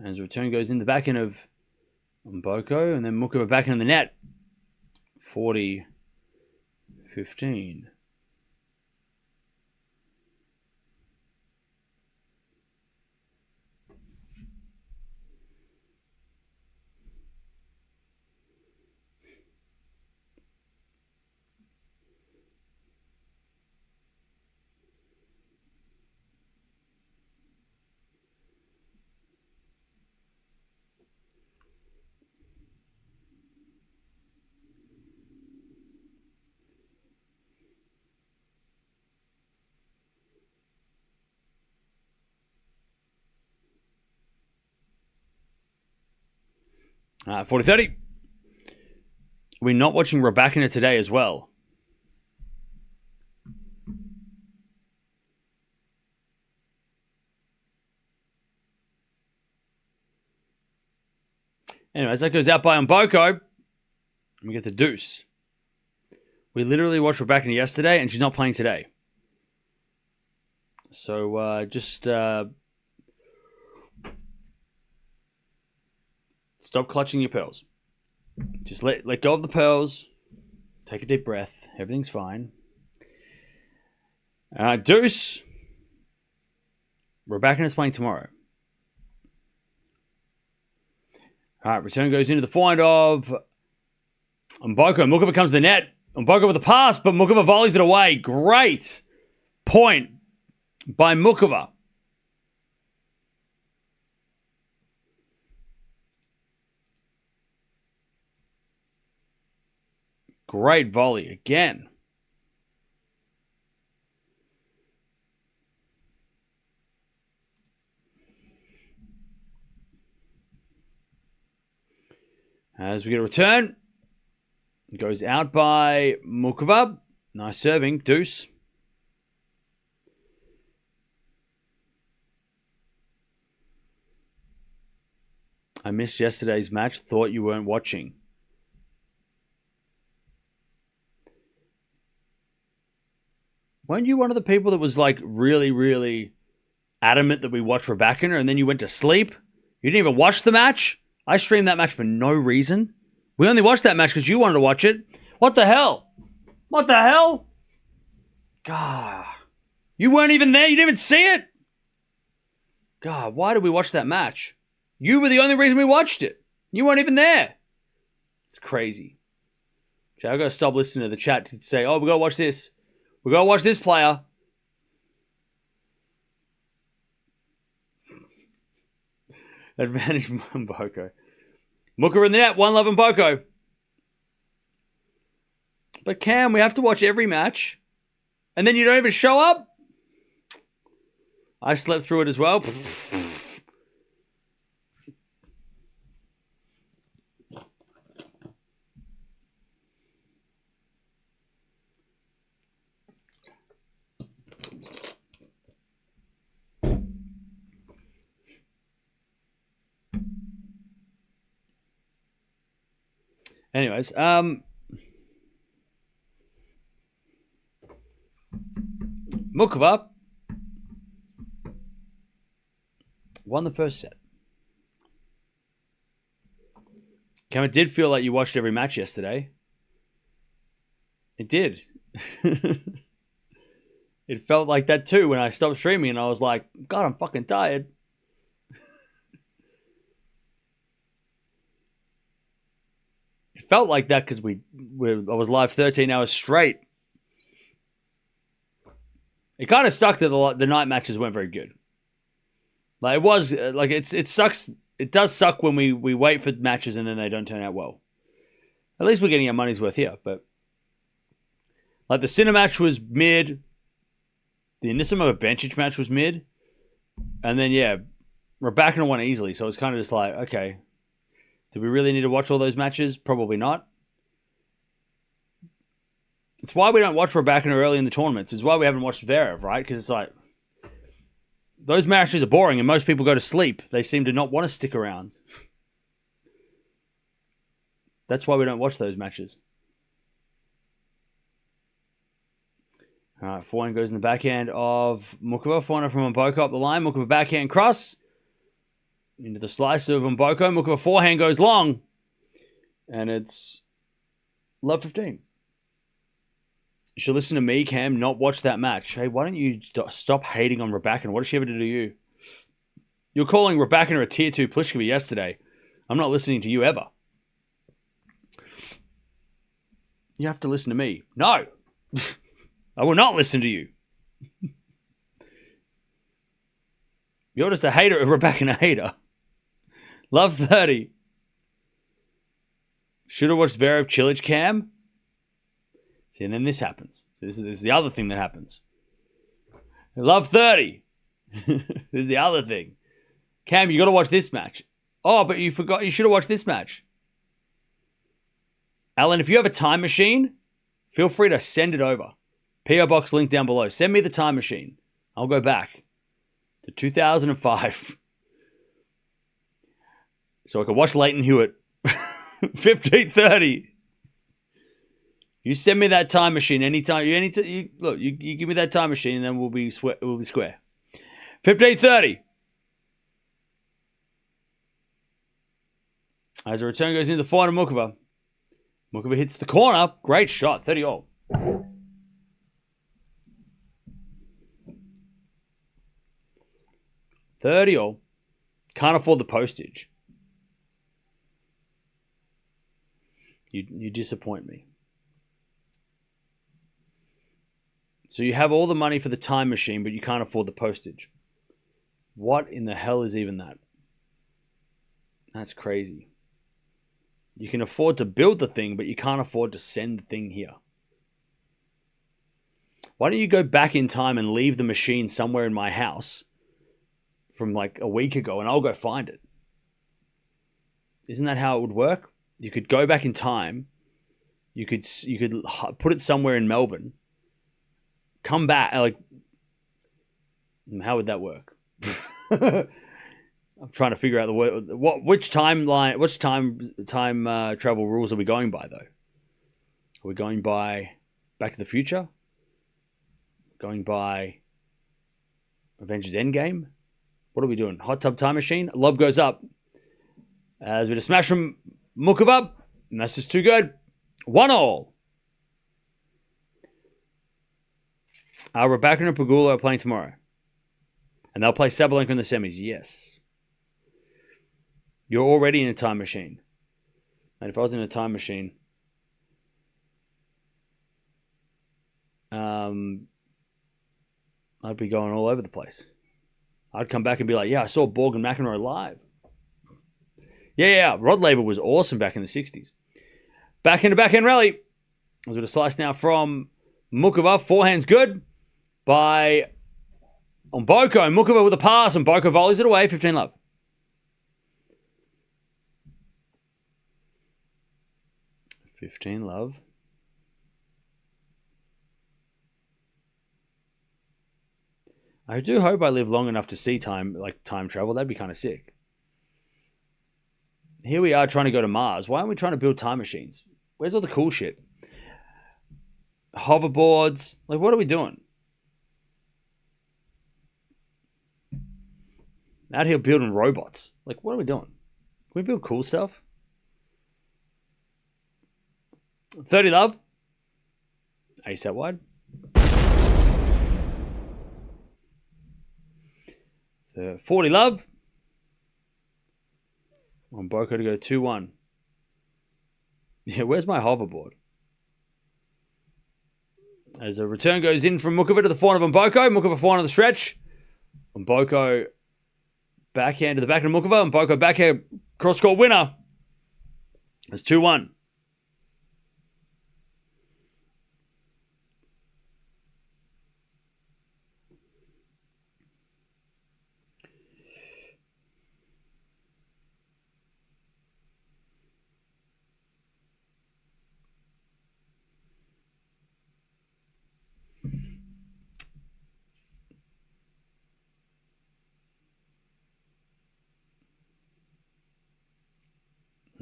As the return goes in the back end of Mboko, and then Muchova back in the net, 40-15. All right, 40-30. We're not watching Raducanu today as well. Anyways, that goes out by Mboko. And we get the deuce. We literally watched Raducanu yesterday, and she's not playing today. So just stop clutching your pearls. Just let go of the pearls. Take a deep breath. Everything's fine. Deuce. Raducanu's playing tomorrow. All right, return goes into the find of Mboko. Muchova comes to the net. Mboko with a pass, but Muchova volleys it away. Great point by Muchova. Great volley again. As we get a return, it goes out by Muchova. Nice serving, deuce. I missed yesterday's match. Thought you weren't watching. Weren't you one of the people that was like really, really adamant that we watch Raducanu and then you went to sleep? You didn't even watch the match? I streamed that match for no reason. We only watched that match because you wanted to watch it. What the hell? What the hell? God. You weren't even there. You didn't even see it. God, why did we watch that match? You were the only reason we watched it. You weren't even there. It's crazy. So I've got to stop listening to the chat to say, oh, we got to watch this. We got to watch this player. Advantage Mboko. Muchova in the net. 1-11 Mboko. But Cam, we have to watch every match. And then you don't even show up? I slept through it as well. Anyways, Muchova won the first set. Cam, it did feel like you watched every match yesterday. It did. It felt like that too when I stopped streaming and I was like, God, I'm fucking tired. It felt like that because I was live 13 hours straight. It kind of sucked that the night matches weren't very good. Like it was like it sucks. It does suck when we wait for matches and then they don't turn out well. At least we're getting our money's worth here. But Like, the Sinner match was mid. The Anisimova Bencic match was mid. And then, yeah, Raducanu won easily. So it's kind of just like, okay, do we really need to watch all those matches? Probably not. It's why we don't watch Raducanu early in the tournaments. It's why we haven't watched Zverev, right? Because it's like, those matches are boring and most people go to sleep. They seem to not want to stick around. That's why we don't watch those matches. All right, forehand goes in the backhand of Muchova. Forehand from Mboko up the line. Muchova backhand cross. Into the slice of Mboko. Muchova forehand goes long. And it's love 15. You should listen to me, Cam, not watch that match. Hey, why don't you stop hating on Raducanu? What did she ever do to you? You're calling Raducanu a tier 2 Pliskova yesterday. I'm not listening to you ever. You have to listen to me. No. I will not listen to you. You're just a hater of Raducanu hater. Love 30. Should have watched Zverev Cilic, Cam. See, and then this happens. This is the other thing that happens. Love 30. This is the other thing. Cam, you got to watch this match. Oh, but you forgot. You should have watched this match. Alan, if you have a time machine, feel free to send it over. PO box link down below. Send me the time machine. I'll go back to 2005. So I can watch Leighton Hewitt. 15:30. You send me that time machine anytime. You give me that time machine, and then we'll be square. 15:30. As a return goes into the final, Muchova. Muchova hits the corner. Great shot. 30-all. Can't afford the postage. You disappoint me. So you have all the money for the time machine, but you can't afford the postage. What in the hell is even that? That's crazy. You can afford to build the thing, but you can't afford to send the thing here. Why don't you go back in time and leave the machine somewhere in my house from like a week ago, and I'll go find it? Isn't that how it would work? You could go back in time. You could put it somewhere in Melbourne. Come back, like, how would that work? I'm trying to figure out which time travel rules are we going by though? Are we going by Back to the Future? Going by Avengers Endgame? What are we doing? Hot tub time machine? Lob goes up. As we just smash from Muchova, and that's just too good. 1-all. Raducanu and Pegula are playing tomorrow. And they'll play Sabalenka in the semis. Yes. You're already in a time machine. And if I was in a time machine, I'd be going all over the place. I'd come back and be like, yeah, I saw Borg and McEnroe live. Yeah. Rod Laver was awesome back in the 60s. Backhand rally. As with a slice now from Muchova. Forehand's good by Mboko. Muchova with a pass. Mboko volleys it away. 15-love. I do hope I live long enough to see time travel. That'd be kind of sick. Here we are trying to go to Mars. Why aren't we trying to build time machines? Where's all the cool shit? Hoverboards. Like, what are we doing? Out here building robots. Like, what are we doing? Can we build cool stuff? 30-love. Ace out wide. 40-love. Mboko to go 2-1. Yeah, where's my hoverboard? As a return goes in from Muchova to the forehand of Mboko. Muchova forehand on the stretch. Mboko backhand to the back of Muchova. Mboko backhand cross-court winner. It's 2-1.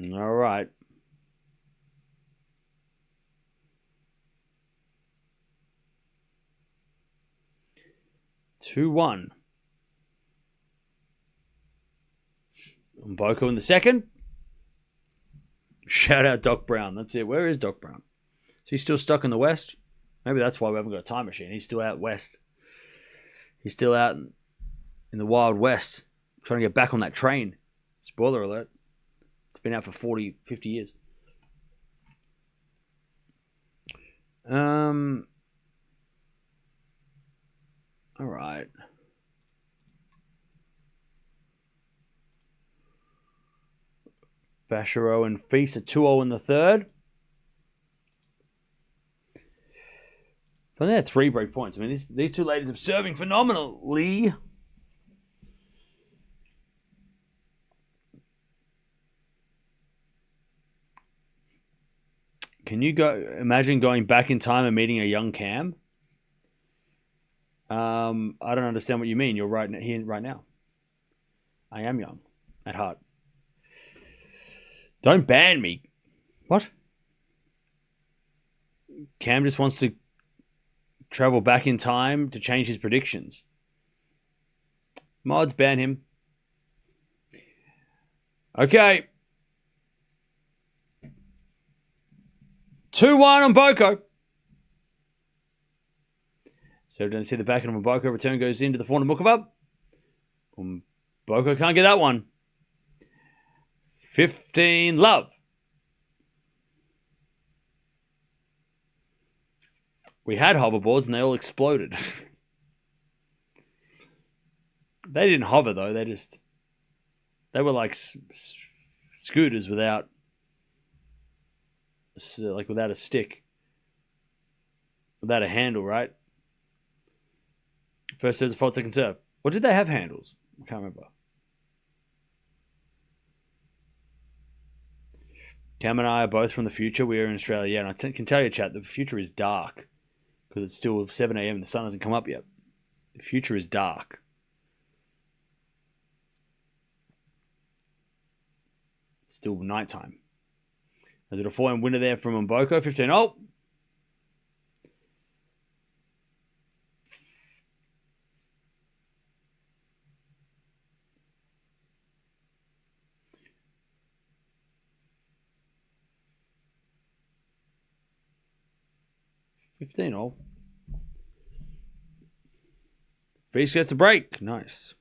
All right. Two-one. Mboko in the second. Shout out Doc Brown. That's it. Where is Doc Brown? Is he still stuck in the West? Maybe that's why we haven't got a time machine. He's still out West. He's still out in the Wild West trying to get back on that train. Spoiler alert. It's been out for 40, 50 years. All right. Vachereau and Feast at 2-0 in the third. But they had 3 break points. I mean, these two ladies are serving phenomenally. Can you imagine going back in time and meeting a young Cam? I don't understand what you mean. You're right here right now. I am young at heart. Don't ban me. What? Cam just wants to travel back in time to change his predictions. Mods, ban him. Okay. 2-1 on Mboko. So don't see the back end of Mboko. Return goes into the forehand of Muchova. Mboko can't get that one. 15 love. We had hoverboards and they all exploded. They didn't hover though. They were like scooters without a stick. Without a handle, right? First serve, fault, second serve. Or did they have handles? I can't remember. Cam and I are both from the future. We are in Australia. And I can tell you, chat, the future is dark. Because it's still 7 a.m. and the sun hasn't come up yet. The future is dark. It's still nighttime. Is it a 4-1 winner there from Mboko? 15-0. Feast gets a break. Nice.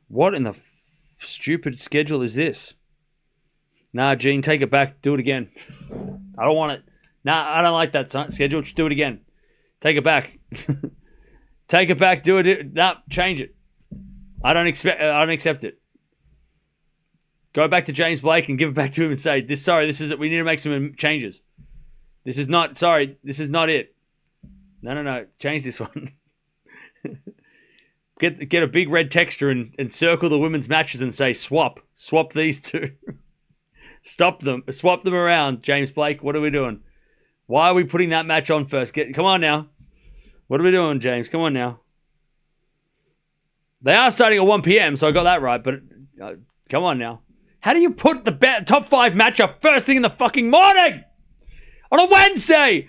What in the stupid schedule is this? Nah, Gene, take it back. Do it again. I don't want it. Nah, I don't like that schedule. Just do it again. Take it back. Take it back. Do it. Nah, change it. I don't accept it. Go back to James Blake and give it back to him and say, this is it. We need to make some changes. This is not it. No. Change this one. Get a big red texture and circle the women's matches and say, swap these two. Swap them around. James Blake, what are we doing? Why are we putting that match on first? Come on now. What are we doing, James? Come on now. They are starting at 1 p.m, so I got that right, but come on now. How do you put the top 5 matchup first thing in the fucking morning? On a Wednesday?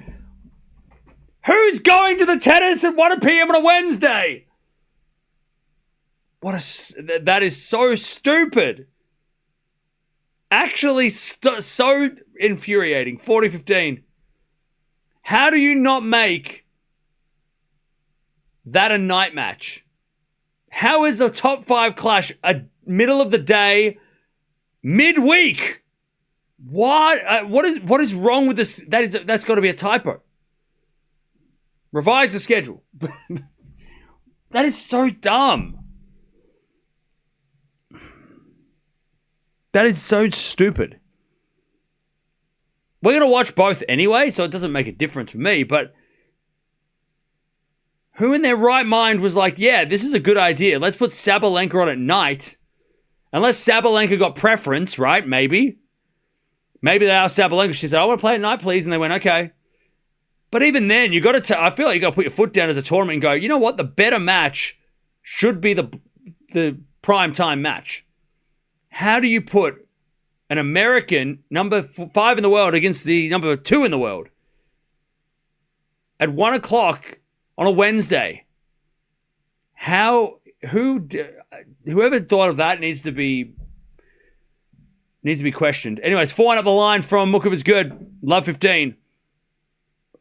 Who's going to the tennis at 1 p.m. on a Wednesday? That is so stupid. Actually, so infuriating. 40-15. How do you not make that a night match? How is the top 5 clash a middle of the day, midweek? What is wrong with this? That's got to be a typo. Revise the schedule. That is so dumb. That is so stupid. We're going to watch both anyway, so it doesn't make a difference for me, but who in their right mind was like, yeah, this is a good idea. Let's put Sabalenka on at night. Unless Sabalenka got preference, right? Maybe they asked Sabalenka. She said, I want to play at night, please. And they went, okay. But even then, you got to. I feel like you got to put your foot down as a tournament and go, you know what? The better match should be the primetime match. How do you put an American number 5 in the world against the number 2 in the world at 1 o'clock on a Wednesday? Whoever thought of that needs to be questioned. Anyways, 4-1 up the line from Muchova's good. Love 15.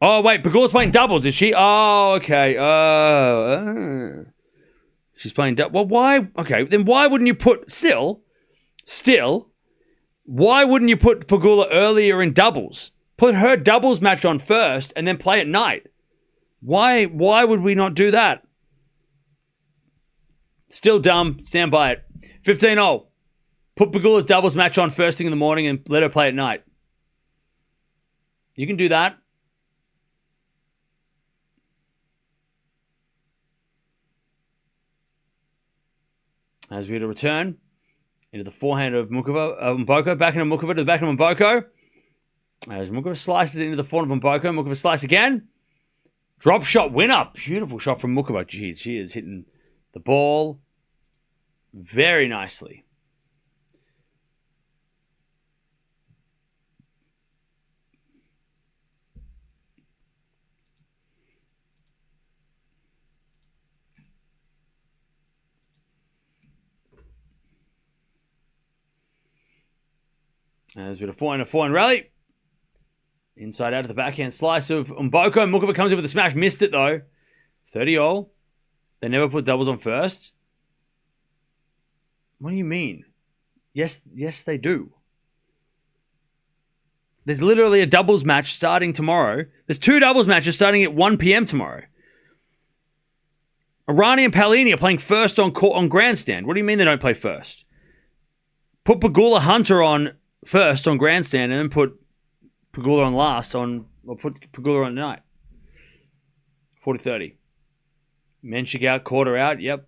Oh, wait, Pegula's playing doubles, is she? Oh, okay. She's playing doubles. Well, why? Okay, then why wouldn't you put... Still, why wouldn't you put Pegula earlier in doubles? Put her doubles match on first and then play at night. Why would we not do that? Still dumb. Stand by it. 15-0. Put Pegula's doubles match on first thing in the morning and let her play at night. You can do that. As we had a return into the forehand of Mboko, back into Muchova to the back of Mboko. As Muchova slices it into the forehand of Mboko, Muchova slice again. Drop shot winner. Beautiful shot from Muchova. Jeez, she is hitting the ball very nicely. As with a forehand rally. Inside out to the backhand slice of Mboko. Muchova comes in with a smash. Missed it though. 30-all. They never put doubles on first. What do you mean? Yes, they do. There's literally a doubles match starting tomorrow. There's 2 doubles matches starting at 1 p.m. tomorrow. Irani and Palini are playing first on grandstand. What do you mean they don't play first? Put Pegula Hunter on first on grandstand and then put Pegula on last or put Pegula on night. 40-30. Menchik out, Quarter out, yep.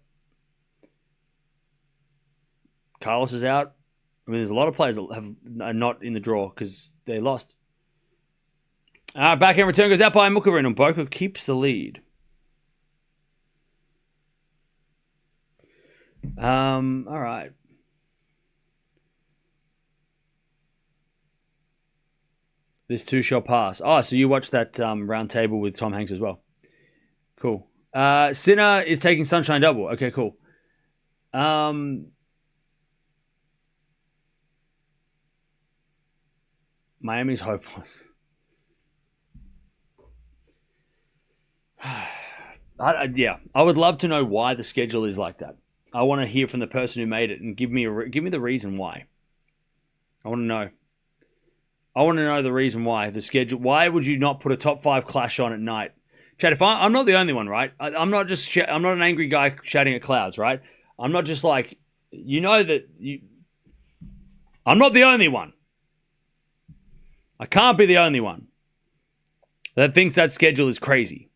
Carlos is out. I mean, there's a lot of players that are not in the draw because they lost. Backhand return goes out by Muchova and Mboko keeps the lead. All right. This too shall pass. Oh, so you watched that round table with Tom Hanks as well. Cool. Sinner is taking Sunshine Double. Okay, cool. Miami's hopeless. I would love to know why the schedule is like that. I want to hear from the person who made it and give me the reason why. I want to know. I want to know the reason why the schedule. Why would you not put a top 5 clash on at night, Chad? If I'm not the only one, right? I'm not just. I'm not an angry guy shouting at clouds, right? I'm not just like I'm not the only one. I can't be the only one that thinks that schedule is crazy.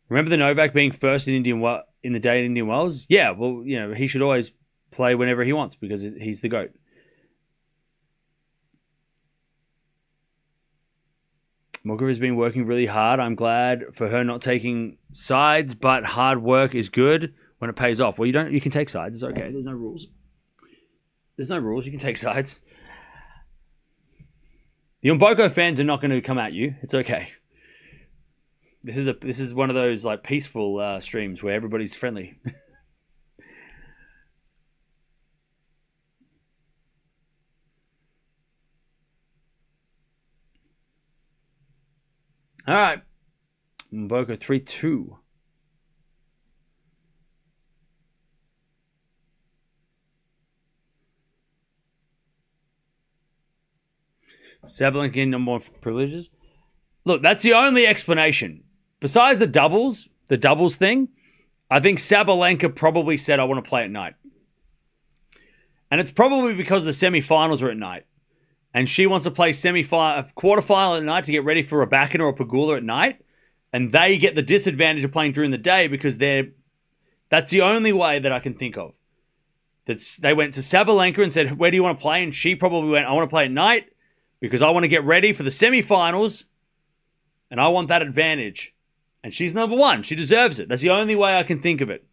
Remember the Novak being first in the day at Indian Wells? Yeah, well, he should always play whenever he wants because he's the GOAT. Muchova has been working really hard. I'm glad for her not taking sides, but hard work is good when it pays off. Well, you can take sides. It's okay. There's no rules. You can take sides. The Mboko fans are not going to come at you. It's okay. This is one of those like peaceful streams where everybody's friendly. All right. Mboko 3-2. Sabalenka in number 1 privileges. Look, that's the only explanation. Besides the doubles thing, I think Sabalenka probably said, I want to play at night. And it's probably because the semifinals are at night. And she wants to play quarterfinal at night to get ready for a Raducanu or a Pegula at night. And they get the disadvantage of playing during the day because that's the only way that I can think of. They went to Sabalenka and said, where do you want to play? And she probably went, I want to play at night because I want to get ready for the semifinals and I want that advantage. And she's number 1. She deserves it. That's the only way I can think of it.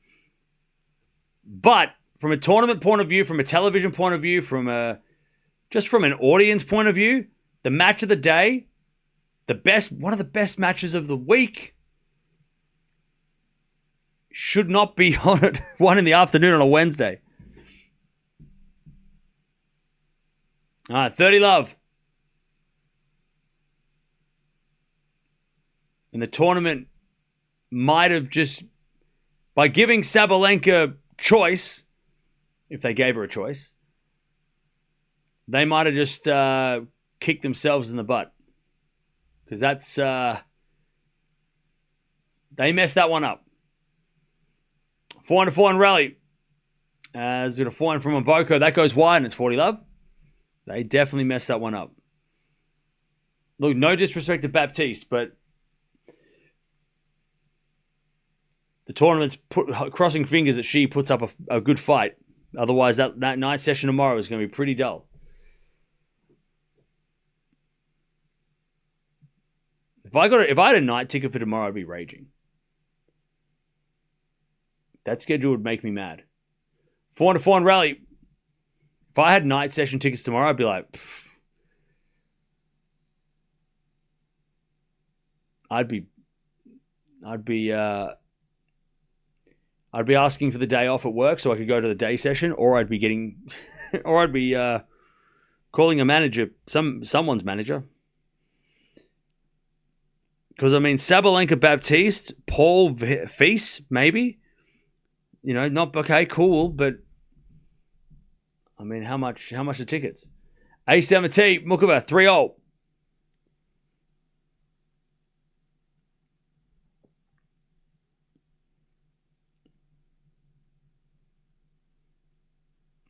But from a tournament point of view, from a television point of view, just from an audience point of view, the match of the day, one of the best matches of the week, should not be on at 1 in the afternoon on a Wednesday. All right, 30 love. And the tournament might have just, by giving Sabalenka choice, if they gave her a choice, they might have just kicked themselves in the butt. Because that's, they messed that one up. 4-4 rally. There's got a 4 from Mboko. That goes wide and it's 40 love. They definitely messed that one up. Look, no disrespect to Baptiste, but the tournament's crossing fingers that she puts up a good fight. Otherwise, that night session tomorrow is going to be pretty dull. If I had a night ticket for tomorrow, I'd be raging. That schedule would make me mad. 4-4 rally. If I had night session tickets tomorrow, I'd be like, pfft. I'd be asking for the day off at work so I could go to the day session, or I'd be calling a manager, someone's manager. Because I mean, Sabalenka, Baptiste, Paul Feast, maybe. You know, not okay, cool, but I mean, how much are tickets? Ace down the tee, Muchova, 3-0.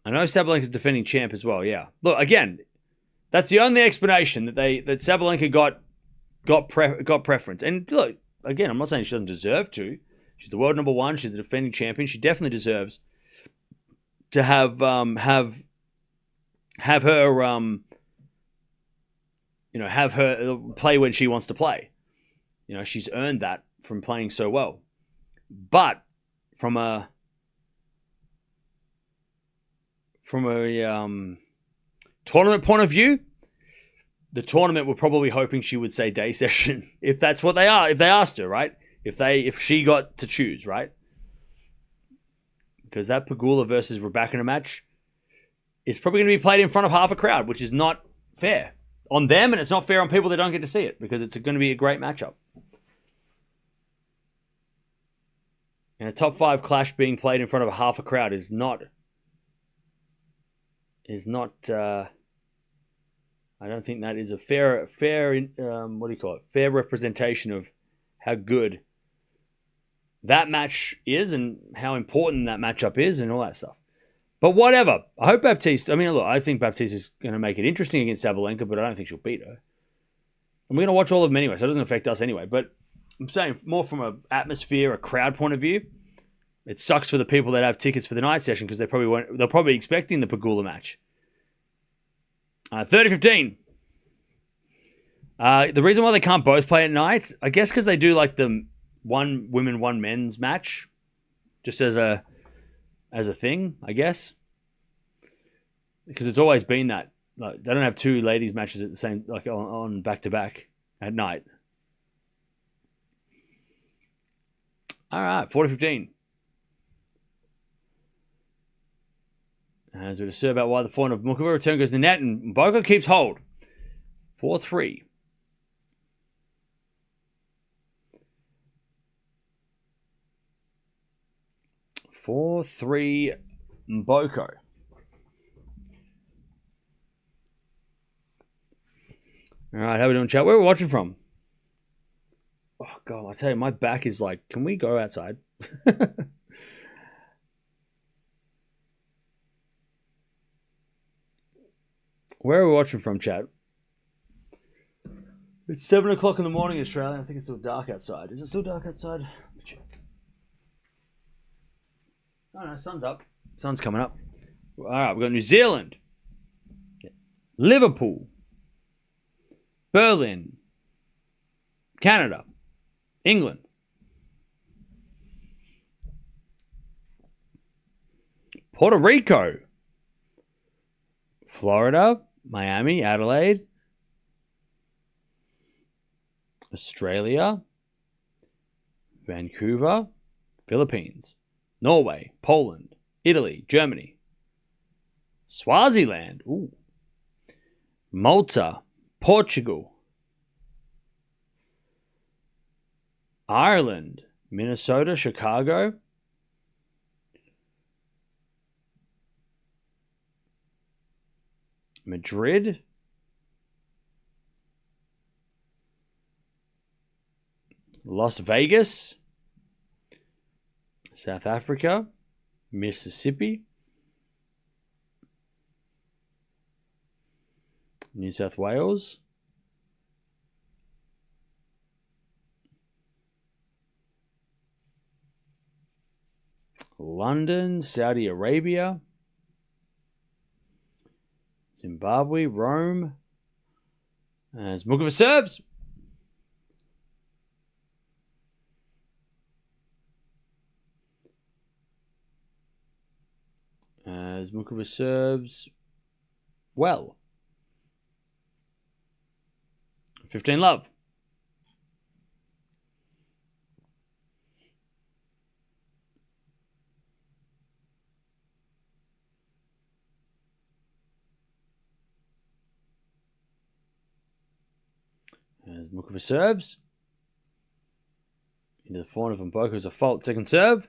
I know Sabalenka's defending champ as well, yeah. Look, again, that's the only explanation that Sabalenka got preference. And look, again, I'm not saying she doesn't deserve to. She's the world number 1. She's the defending champion. She definitely deserves to have her play when she wants to play. You know, she's earned that from playing so well. But from a tournament point of view, the tournament were probably hoping she would say day session if that's what they are. If they asked her, right? If she got to choose, right? Because that Pegula versus Raducanu match is probably going to be played in front of half a crowd, which is not fair on them, and it's not fair on people that don't get to see it because it's going to be a great matchup. And a top 5 clash being played in front of half a crowd is not. I don't think that is a fair fair representation of how good that match is and how important that matchup is and all that stuff. But whatever. I hope Baptiste, I think Baptiste is going to make it interesting against Sabalenka, but I don't think she'll beat her. And we're going to watch all of them anyway, so it doesn't affect us anyway. But I'm saying more from an atmosphere, a crowd point of view, it sucks for the people that have tickets for the night session because they're probably expecting the Pegula match. 30-15. The reason why they can't both play at night, I guess because they do like the one women, one men's match, just as a thing, I guess. Because it's always been that. Like, they don't have 2 ladies matches at the same, like on back-to-back at night. All right, 40-15. As we serve out wide the forehand of Muchova, return goes to the net, and Mboko keeps hold. 4-3. Mboko. All right, how are we doing, chat? Where are we watching from? Oh, God, I tell you, my back is like, can we go outside? Where are we watching from, chat? It's 7 o'clock in the morning in Australia. I think it's still dark outside. Is it still dark outside? Let me check. Oh, no, sun's up. Sun's coming up. All right, we've got New Zealand, Liverpool, Berlin, Canada, England. Puerto Rico. Florida. Miami. Adelaide. Australia. Vancouver. Philippines. Norway. Poland. Italy. Germany. Swaziland. Ooh. Malta. Portugal. Ireland. Minnesota. Chicago. Madrid. Las Vegas. South Africa. Mississippi. New South Wales. London, Saudi Arabia. Zimbabwe, Rome. As Muchova serves. As Muchova serves well. 15 love. As Muchova serves. Into the forehand of Mboko is a fault. Second serve.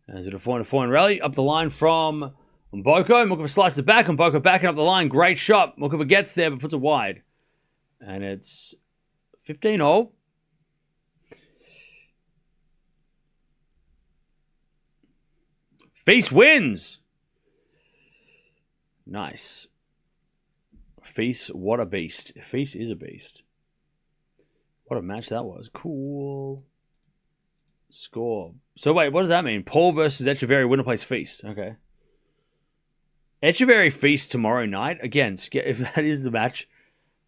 As it a forehand rally. Up the line from Mboko. Muchova slices it back. Mboko backing up the line. Great shot. Muchova gets there but puts it wide. And it's 15-all. Feast wins. Nice. Feast, what a beast. Feast is a beast. What a match that was. Cool. Score. So wait, what does that mean? Paul versus Echeverry, winner plays Feast. Okay. Echeverry Feast tomorrow night. Again, if that is the match,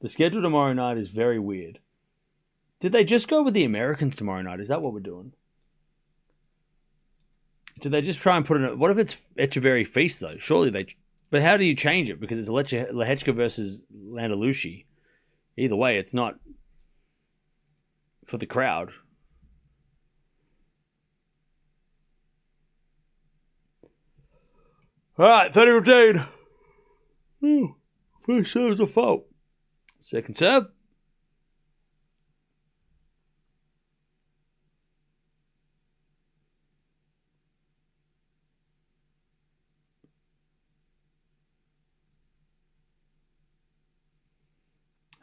the schedule tomorrow night is very weird. Did they just go with the Americans tomorrow night? Is that what we're doing? Did they just try and put in? What if it's Echeverry Feast though? Surely they. But how do you change it? Because it's Lehechka versus Landalushi. Either way, it's not for the crowd. All right, 30-15. First serve is a fault. Second serve.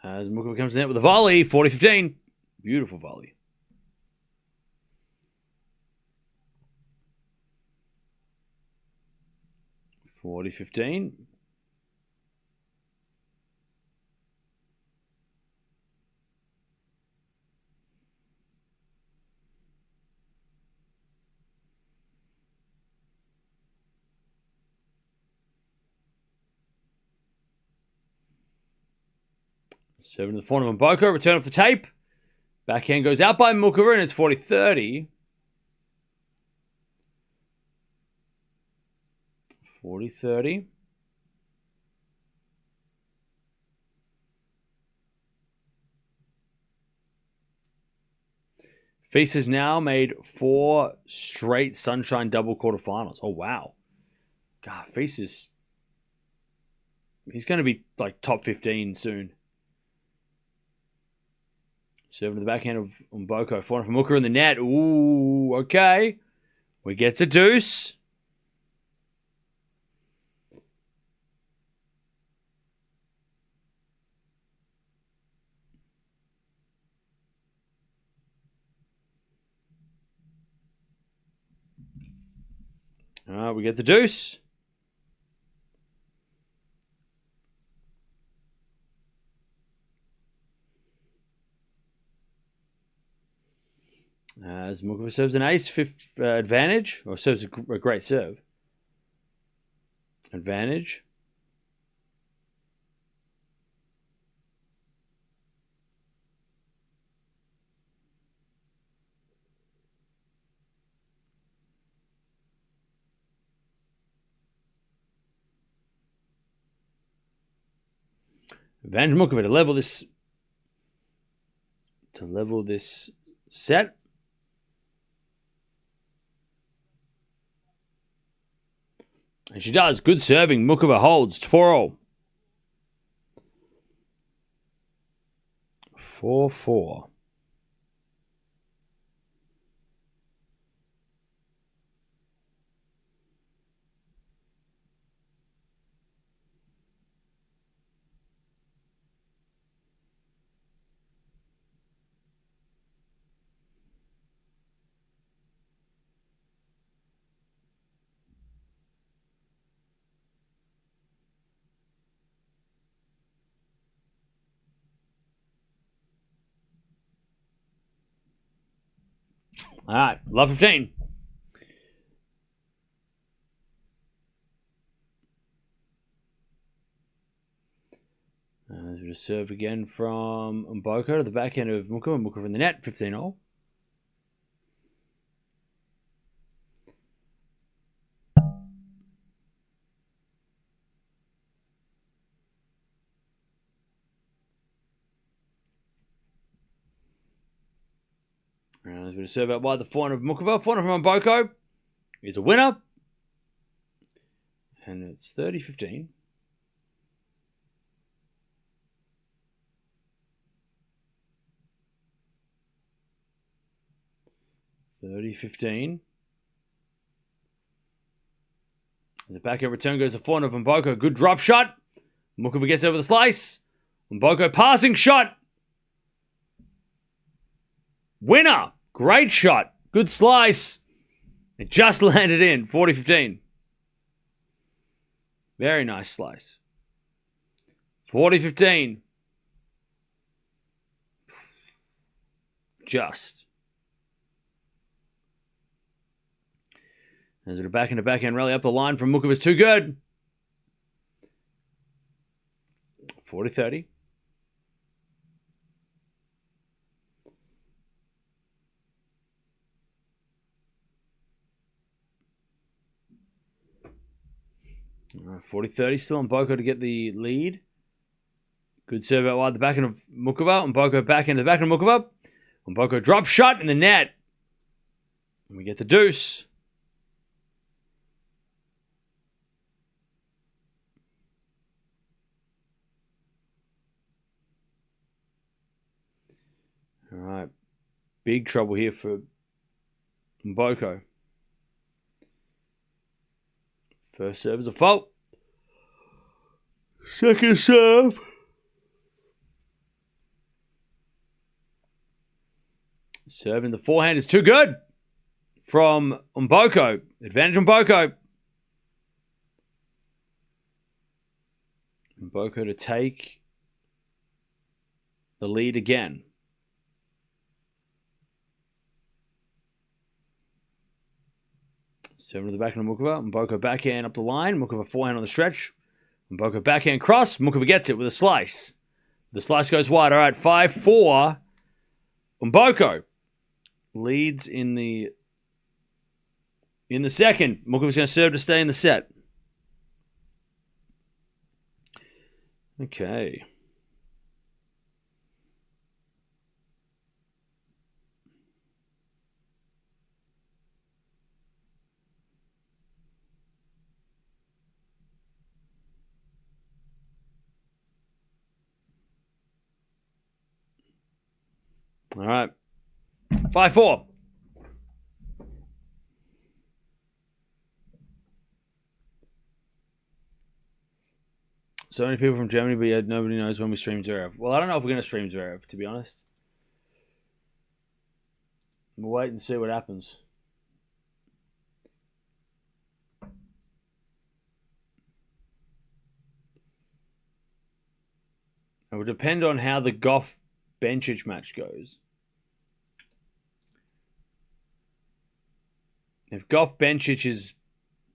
As Muchova comes in with a volley, 40-15. Beautiful volley. $40-15. Seven to the forehand of Mboko. Return off the tape. Backhand goes out by Muchova and it's 40-30. 40-30. Feast has now made 4 straight Sunshine double quarterfinals. Oh, wow. God, Feast is... He's going to be like top 15 soon. Serving to the backhand of Mboko. Forehand from Muchova in the net. Ooh, okay. We get to deuce. We get the deuce. As Muchova serves an ace, fifth advantage, or serves a great serve. Advantage. Advantage Mukova to level this. To level this set. And she does. Good serving. Mukova holds 4-all. 4-4. All right, love 15. There's a bit of serve again from Mboko to the back end of Mukova. Mukova in the net, 15-all. There's a bit of serve out wide the forehand of Mukova. Forehand from Mboko is a winner. And it's 30-15. The backhand return goes to forehand of Mboko. Good drop shot. Mukova gets over the slice. Mboko passing shot. Winner. Great shot. Good slice. It just landed in. 40-15. Very nice slice. 40-15. Just. There's a backhand rally up the line from Mukova's too good. 40-30. All right, 40-30 still on Mboko to get the lead. Good serve out wide the backhand of Mukova. Mboko backhand to the backhand of Mukova. Mboko drop shot in the net. And we get the deuce. All right. Big trouble here for Mboko. First serve is a fault. Second serve. Serving the forehand is too good from Mboko. Advantage Mboko. Mboko to take the lead again. Serving to the backhand of Mukova. Mboko backhand up the line. Mukova forehand on the stretch. Mboko backhand cross. Mukova gets it with a slice. The slice goes wide. All right, 5-4. Mboko leads in the second. Mukova's going to serve to stay in the set. Okay. All right. 5-4. So many people from Germany, but yet nobody knows when we stream Zverev. Well, I don't know if we're going to stream Zverev, to be honest. We'll wait and see what happens. It will depend on how the Gauff Bencic match goes. If Gauff Bencic is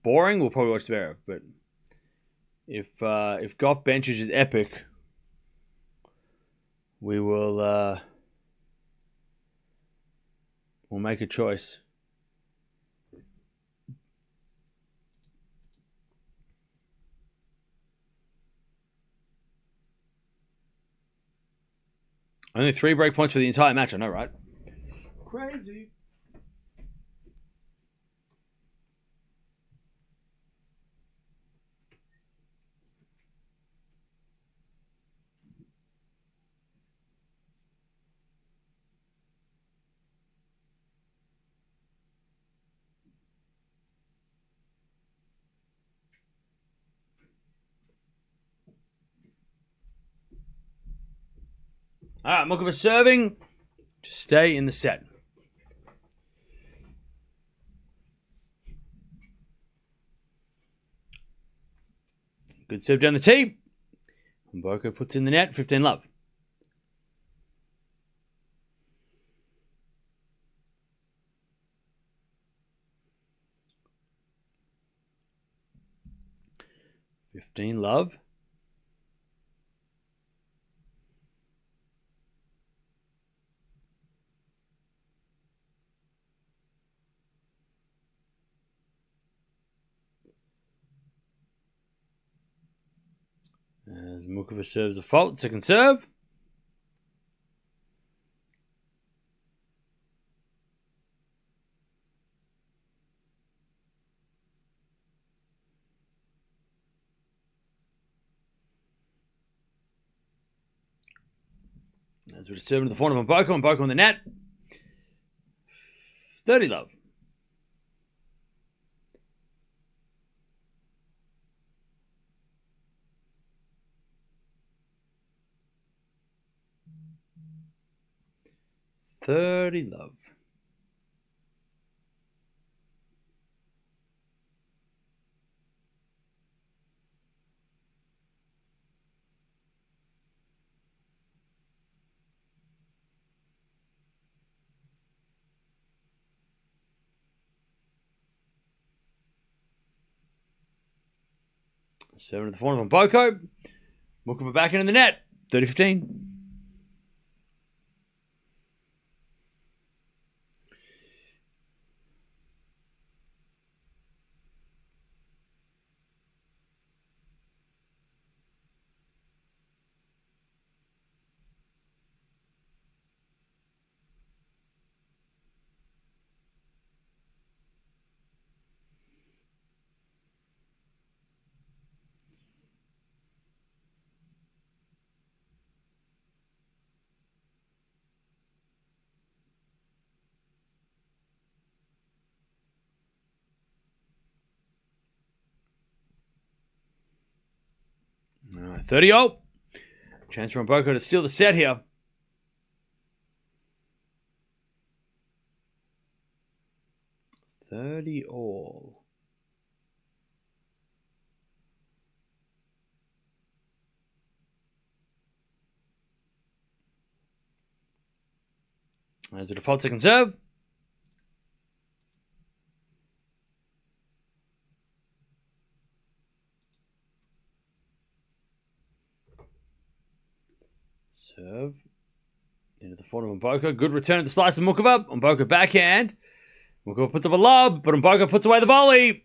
boring, we'll probably watch Zverev. But if Gauff Bencic is epic, we will we'll make a choice. Only 3 break points for the entire match. I know, right? Crazy. All right, Muchova serving. Just stay in the set. Good serve down the tee. Mboko puts in the net. 15-love. Love. As Muchova serves a fault. Second serve. As we're serving to the front of Mboko. Mboko on the net. 30-love. Love. Serving to the front of Mboko. Muchova back into the net. 30-15. All right, 30-0. Chance for Mboko to steal the set here. $30-all. As a default second serve. Serve. Into the front of Mboko. Good return of the slice of Muchova. Mboko backhand. Muchova puts up a lob, but Mboko puts away the volley.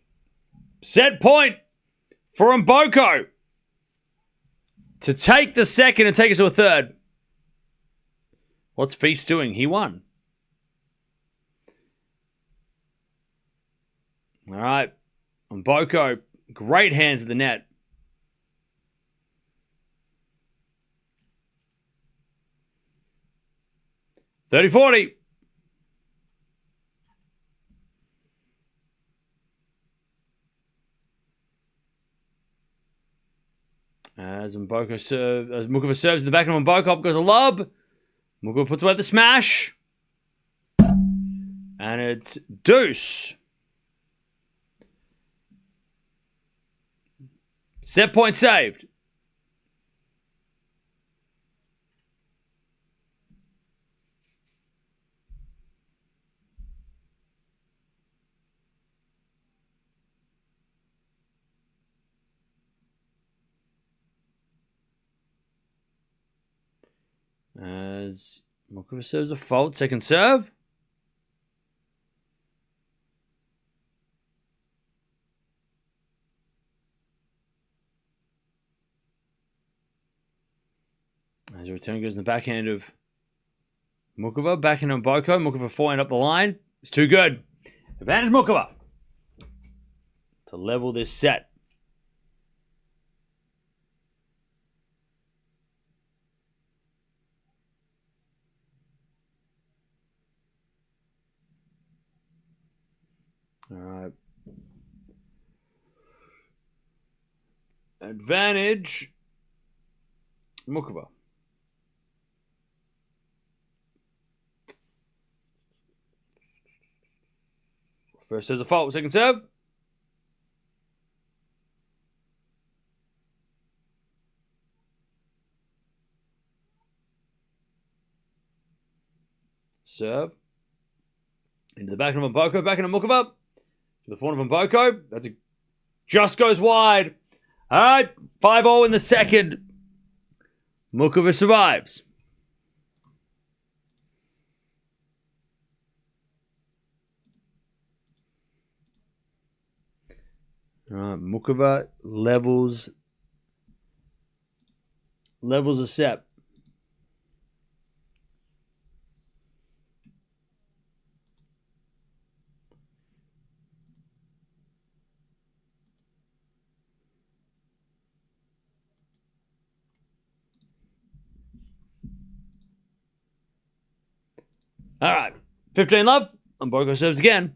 Set point for Mboko to take the second and take us to a third. What's Feast doing? He won. All right. Mboko, great hands at the net. $30-40. As Muchova serves in the back of Mboko, up goes a lob. Muchova puts away the smash. And it's deuce. Set point saved. As Muchova serves a fault, second serve. As a return goes in the backhand of Muchova backing on Mboko. Muchova forehand up the line. It's too good. Advantage Muchova to level this set. All right. Advantage Muchova. First serve's a fault, second serve. Serve. Into the back of Mboko, back into Muchova. To the front of Mboko. Just goes wide. All right, 5-0 in the second. Muchova survives. All right, Muchova levels a set. All right, 15-love. Mboko serves again.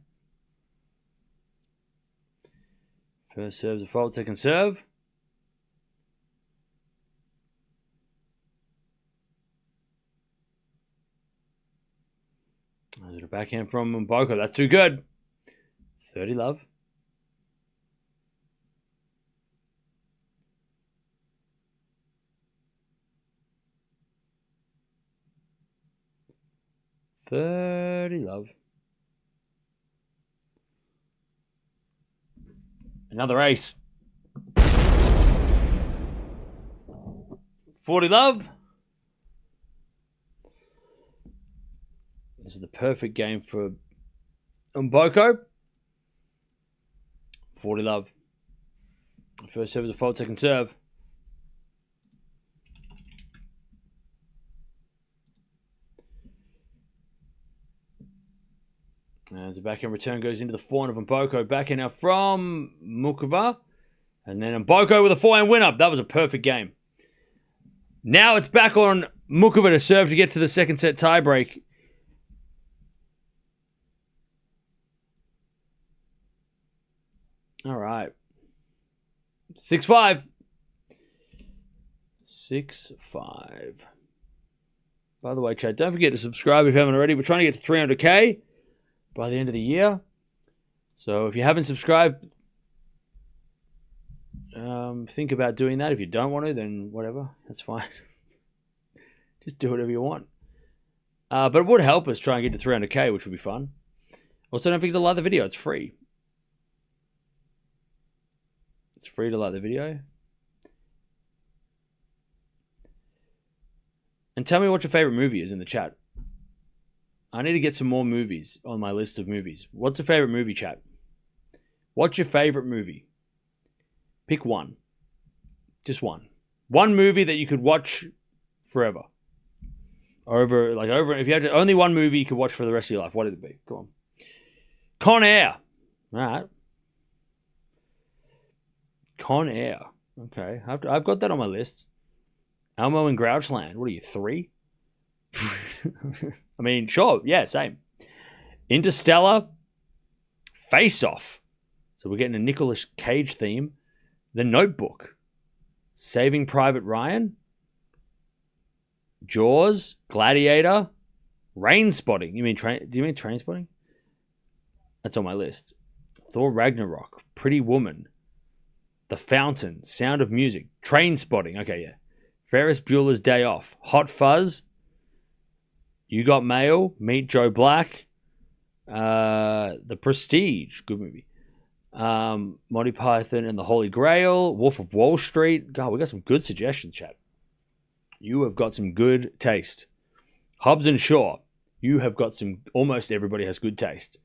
First serve's a fault, second serve. There's a backhand from Mboko. That's too good. 30-love. Love. Another ace. 40-love. This is the perfect game for Mboko. 40-love. First serve is a fault, second serve. As the backhand return goes into the forehand of Mboko. Backhand now from Muchova. And then Mboko with a forehand win-up. That was a perfect game. Now it's back on Muchova to serve to get to the second set tiebreak. All right. 6-5. 6-5. By the way, chat, don't forget to subscribe if you haven't already. We're trying to get to 300K by the end of the year. So if you haven't subscribed, think about doing that. If you don't want to, then whatever. That's fine. Just do whatever you want. But it would help us try and get to 300K, which would be fun. Also, don't forget to like the video. It's free. It's free to like the video. And tell me what your favorite movie is in the chat. I need to get some more movies on my list of movies. What's your favorite movie, chat? What's your favorite movie? Pick one. Just one. One movie that you could watch forever. If you had only one movie you could watch for the rest of your life, what would it be? Come on. Con Air. All right. Con Air. Okay. I've got that on my list. Elmo and Grouchland. What are you, 3? I mean, sure. Yeah, same. Interstellar. Face Off. So we're getting a Nicolas Cage theme. The Notebook. Saving Private Ryan. Jaws. Gladiator. Rain Spotting. Do you mean Train Spotting? That's on my list. Thor Ragnarok. Pretty Woman. The Fountain. Sound of Music. Train Spotting. Okay, yeah. Ferris Bueller's Day Off. Hot Fuzz. You Got Mail. Meet Joe Black. The Prestige. Good movie. Monty Python and the Holy Grail. Wolf of Wall Street. God, we got some good suggestions, chat. You have got some good taste. Hobbs and Shaw. You have got some... Almost everybody has good taste.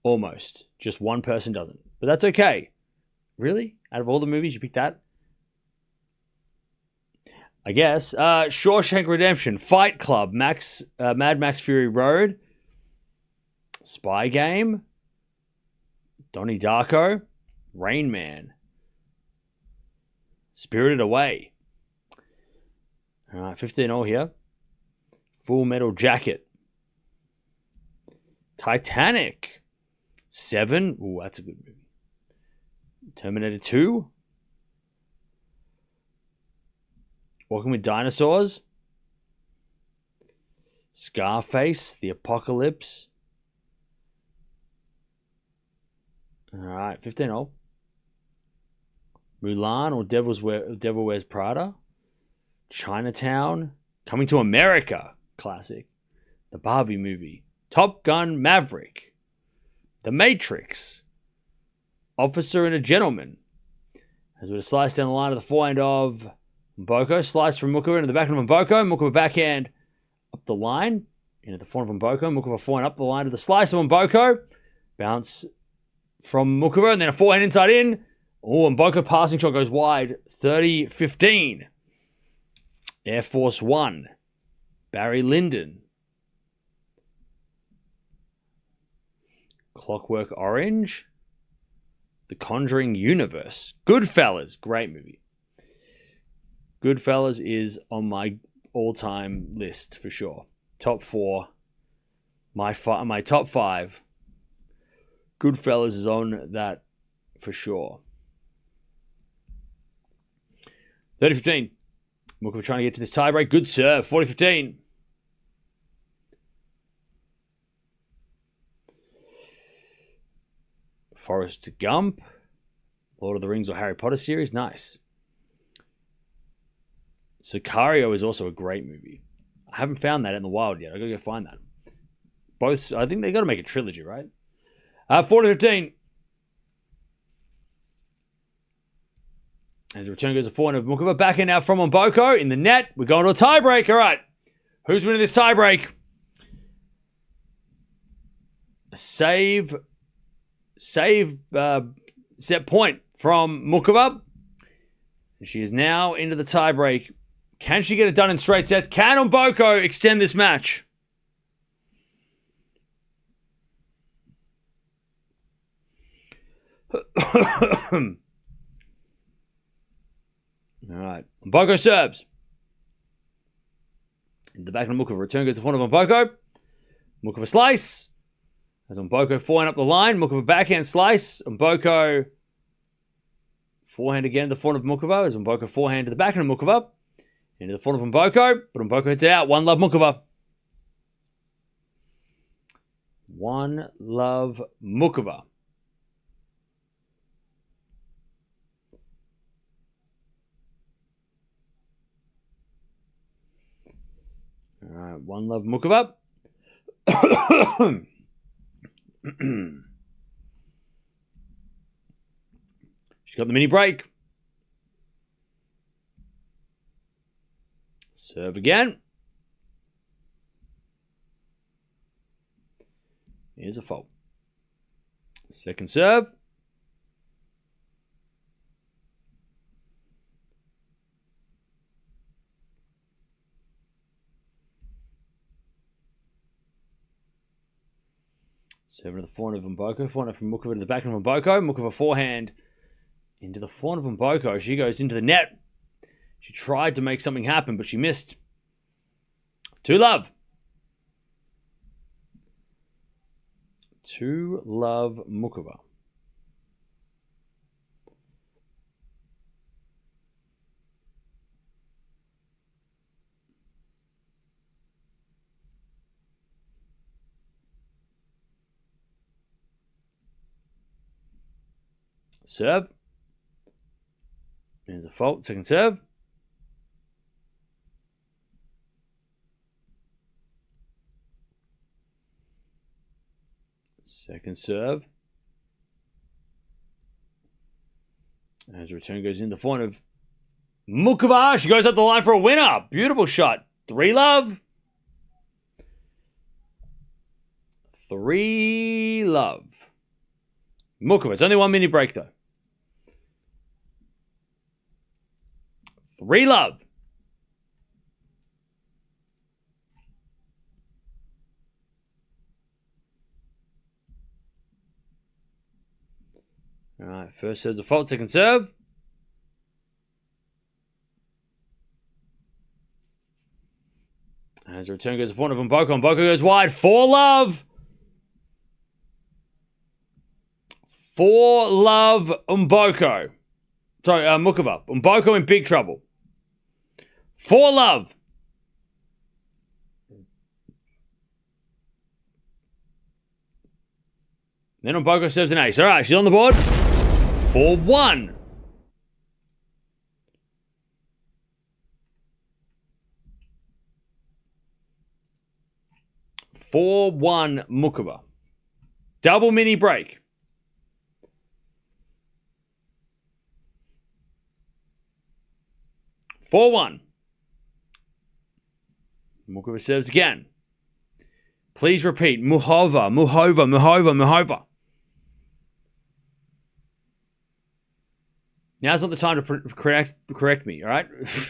Almost. Just one person doesn't. But that's okay. Really? Out of all the movies, you picked that? I guess. Shawshank Redemption, Fight Club, Mad Max Fury Road, Spy Game, Donnie Darko, Rain Man, Spirited Away. All right, 15 all here. Full Metal Jacket, Titanic, 7. Ooh, that's a good movie. Terminator 2. Walking with Dinosaurs. Scarface, The Apocalypse. Alright, 15 all. Mulan or Devil Wears Prada. Chinatown. Coming to America. Classic. The Barbie movie. Top Gun Maverick. The Matrix. Officer and a Gentleman. As we slice down the line of the forehand of Mboko. Slice from Muchova into the backhand of Mboko. Muchova backhand up the line. Into the forehand of Mboko. Muchova forehand up the line to the slice of Mboko. Bounce from Muchova and then a forehand inside in. Oh, Mboko passing shot goes wide. 30-15. Air Force One. Barry Lyndon. Clockwork Orange. The Conjuring Universe. Goodfellas. Great movie. Goodfellas is on my all-time list for sure. Top 4. My top 5. Goodfellas is on that for sure. 30-15. Muchova trying to get to this tiebreak. Good serve. 40-15. Forrest Gump. Lord of the Rings or Harry Potter series. Nice. Sicario is also a great movie. I haven't found that in the wild yet. I gotta go find that. Both, I think they gotta make a trilogy, right? 40-15. As the return goes to forehand of Muchova. Backhand now from Mboko in the net. We're going to a tiebreak. All right. Who's winning this tiebreak? Save set point from Muchova. She is now into the tiebreak. Can she get it done in straight sets? Can Mboko extend this match? All right. Mboko serves. In the back of Muchova. Return goes to front of Mboko. Muchova slice. As Mboko forehand up the line. Muchova backhand slice. Mboko forehand again to the front of Muchova. As Mboko forehand to the back of Muchova. Into the front of Mboko. But Mboko hits it out. One love Muchova. One love Muchova. All right, one love Muchova. She's got the mini break. Serve again. Here's a fault. Second serve. Seven to the forehand of Mboko. Forehand from Muchova to the back of Mboko. Muchova forehand into the forehand of Mboko. She goes into the net. She tried to make something happen, but she missed. 2 love. 2 love Muchova. Serve. There's a fault. Second serve. Second serve. As the return goes in the front of Muchova. She goes up the line for a winner. Beautiful shot. 3 love. 3 love. Muchova. It's only 1 mini break though. 3 love. All right, first serve's a fault, second serve. As the return goes to front of Mboko. Mboko goes wide. 4-love. 4-love Mboko. Sorry, Muchova. Mboko in big trouble. 4-love. Then Mboko serves an ace. All right, she's on the board. 4-1. Muchova. Double mini break. Muchova serves again. Please repeat. Muchova. Now's not the time to correct me, all right?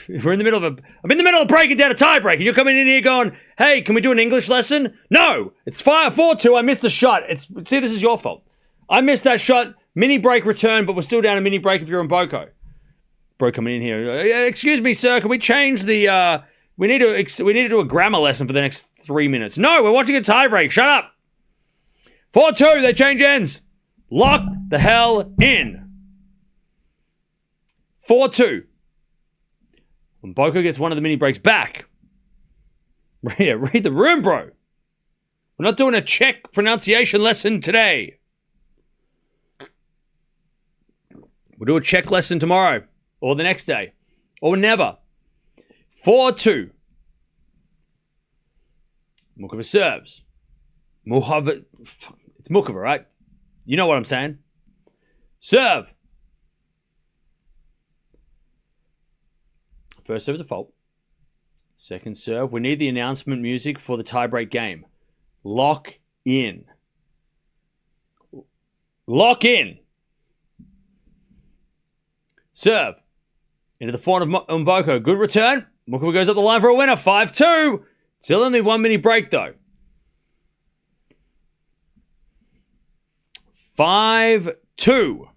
I'm in the middle of breaking down a tiebreak, and you're coming in here going, hey, can we do an English lesson? No! It's 4-2. I missed a shot. See, this is your fault. I missed that shot. Mini break return, but we're still down a mini break if you're in Mboko. Bro coming in here. Excuse me, sir. Can we change the... We need to do a grammar lesson for the next 3 minutes. No, we're watching a tiebreak. Shut up. 4-2. They change ends. Lock the hell in. 4-2. Mboko gets one of the mini breaks back. Yeah, read the room, bro. We're not doing a Czech pronunciation lesson today. We'll do a Czech lesson tomorrow. Or the next day. Or never. 4-2. Muchova serves. Muchova. It's Muchova, right? You know what I'm saying. Serve. First serve is a fault. Second serve. We need the announcement music for the tiebreak game. Lock in. Lock in. Serve. Into the front of Mboko. Good return. Muchova goes up the line for a winner. 5-2. Still only 1 mini break though. 5-2.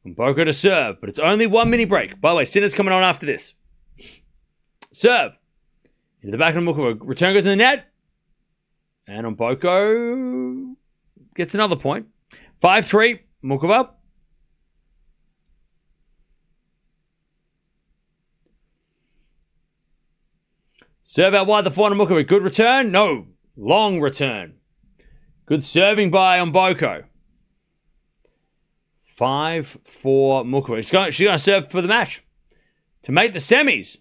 Mboko to serve, but it's only 1 mini break. By the way, Sinner's coming on after this. Serve. Into the back of Muchova. Return goes in the net. And Mboko gets another point. 5-3. Muchova. Serve out wide the forehand of Muchova. Good return? No. Long return. Good serving by Mboko. 5-4 Muchova. She's going to serve for the match. To make the semis.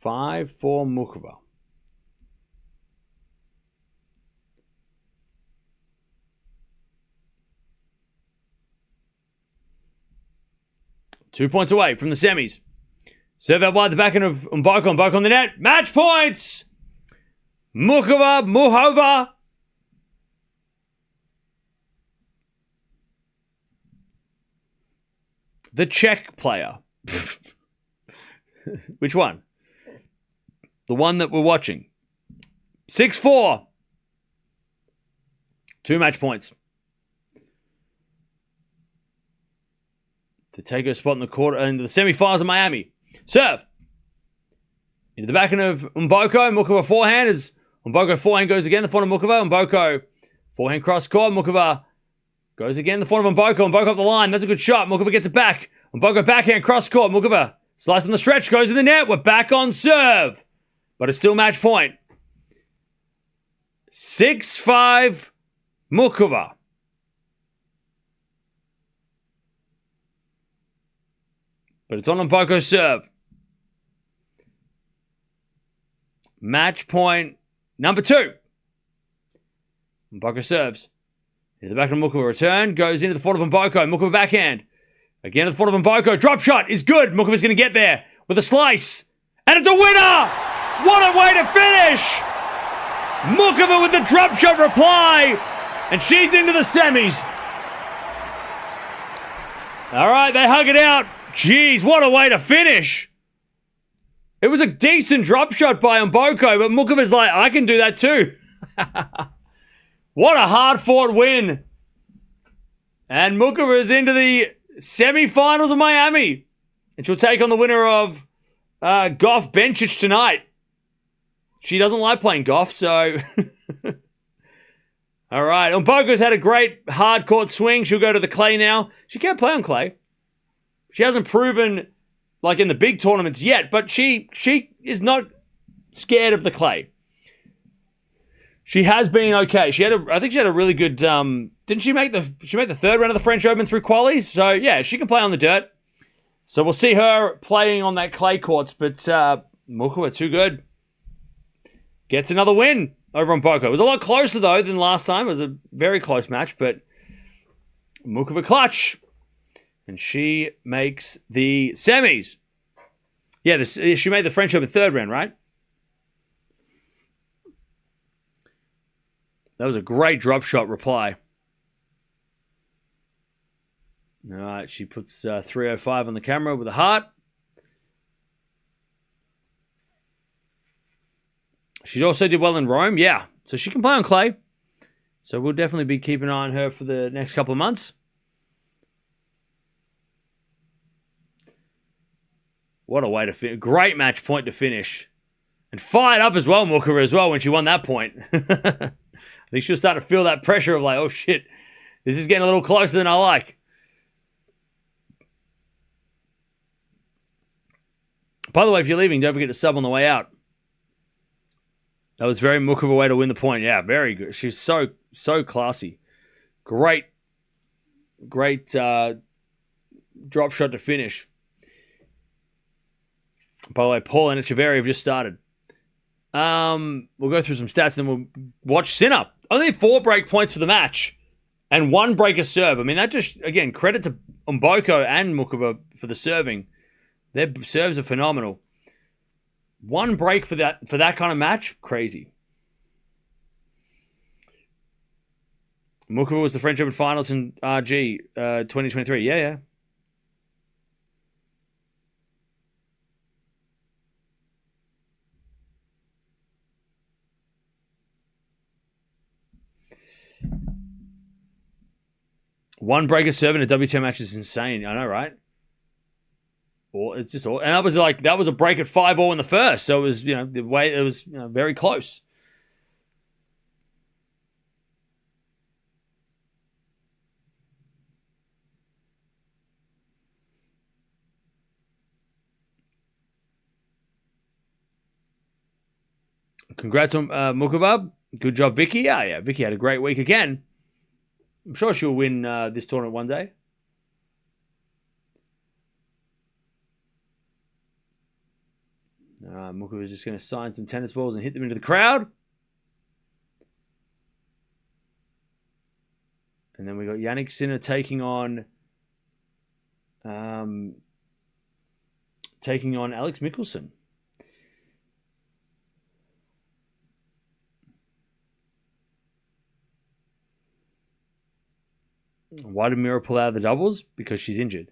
(5-4) Muchova. Two points away from the semis. Serve out wide the backhand of Mboko. Mboko on the net. Match points! Muchova. The Czech player. Which one? The one that we're watching. 6-4. 2 match points. To take her spot in the semi-finals of Miami. Serve. Into the backhand of Mboko. Muchova forehand as Mboko forehand goes again. The front of Muchova. Mboko forehand cross court. Muchova goes again. The front of Mboko. Mboko up the line. That's a good shot. Muchova gets it back. Mboko backhand cross court. Muchova slice on the stretch. Goes in the net. We're back on serve. But it's still match point. 6-5 Muchova. But it's on Mboko's serve. Match point number 2. Mboko serves. Into the back of Muchova. Return. Goes into the front of Mboko. Muchova backhand. Again at the front of Mboko. Drop shot is good. Muchova's going to get there with a slice. And it's a winner! What a way to finish! Muchova with the drop shot reply. And she's into the semis. All right, they hug it out. Jeez, what a way to finish. It was a decent drop shot by Mboko, but Muchova's like, I can do that too. What a hard-fought win. And Muchova is into the semi-finals of Miami. And she'll take on the winner of Gauff Bencic tonight. She doesn't like playing Gauff, so... All right. Mboko's had a great hard-court swing. She'll go to the clay now. She can't play on clay. She hasn't proven, like in the big tournaments yet, but she is not scared of the clay. She has been okay. I think she had a really good. Didn't she make the third round of the French Open through qualies? So yeah, she can play on the dirt. So we'll see her playing on that clay courts. But Muchova too good. Gets another win over Mboko. It was a lot closer though than last time. It was a very close match, but Muchova clutch. And she makes the semis. Yeah, she made the French Open third round, right? That was a great drop shot reply. All right, she puts 305 on the camera with a heart. She also did well in Rome, yeah. So she can play on clay. So we'll definitely be keeping an eye on her for the next couple of months. What a way to finish. Great match point to finish. And fired up as well, Muchova as well, when she won that point. I think she'll start to feel that pressure of like, oh shit, this is getting a little closer than I like. By the way, if you're leaving, don't forget to sub on the way out. That was very Muchova way to win the point. Yeah, very good. She's so classy. Great drop shot to finish. By the way, Paul and Echeverry have just started. We'll go through some stats and then we'll watch Sinner. Only 4 break points for the match and 1 breaker serve. I mean, that just, again, credit to Mboko and Muchova for the serving. Their serves are phenomenal. 1 break for that kind of match, crazy. Muchova was the French Open finals in RG 2023. Yeah. One breaker serve in a WTA match is insane. I know, right? Or it's just all, and that was a break at 5-all in the first. So it was, the way it was, very close. Congrats on Muchova. Good job, Vicky. Yeah, Vicky had a great week again. I'm sure she'll win this tournament one day. Muchova is just going to sign some tennis balls and hit them into the crowd. And then we got Jannik Sinner taking on Alex Mickelson. Why did Mirra pull out of the doubles? Because she's injured.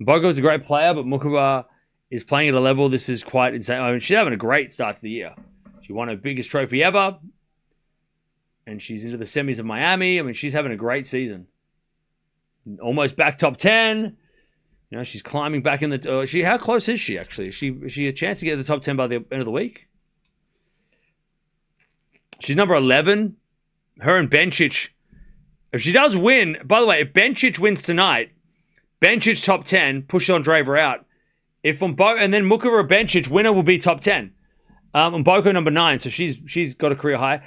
Mboko's a great player, but Muchova is playing at a level. This is quite insane. I mean, she's having a great start to the year. She won her biggest trophy ever. And she's into the semis of Miami. I mean, she's having a great season. Almost back top 10. She's climbing back in the... how close is she, actually? Is she a chance to get to the top 10 by the end of the week? She's number 11. Her and Bencic... If she does win, by the way, if Bencic wins tonight, Bencic top 10, push Andreeva out. And then Muchova or Bencic, winner will be top 10. Mboko number 9, so she's got a career high.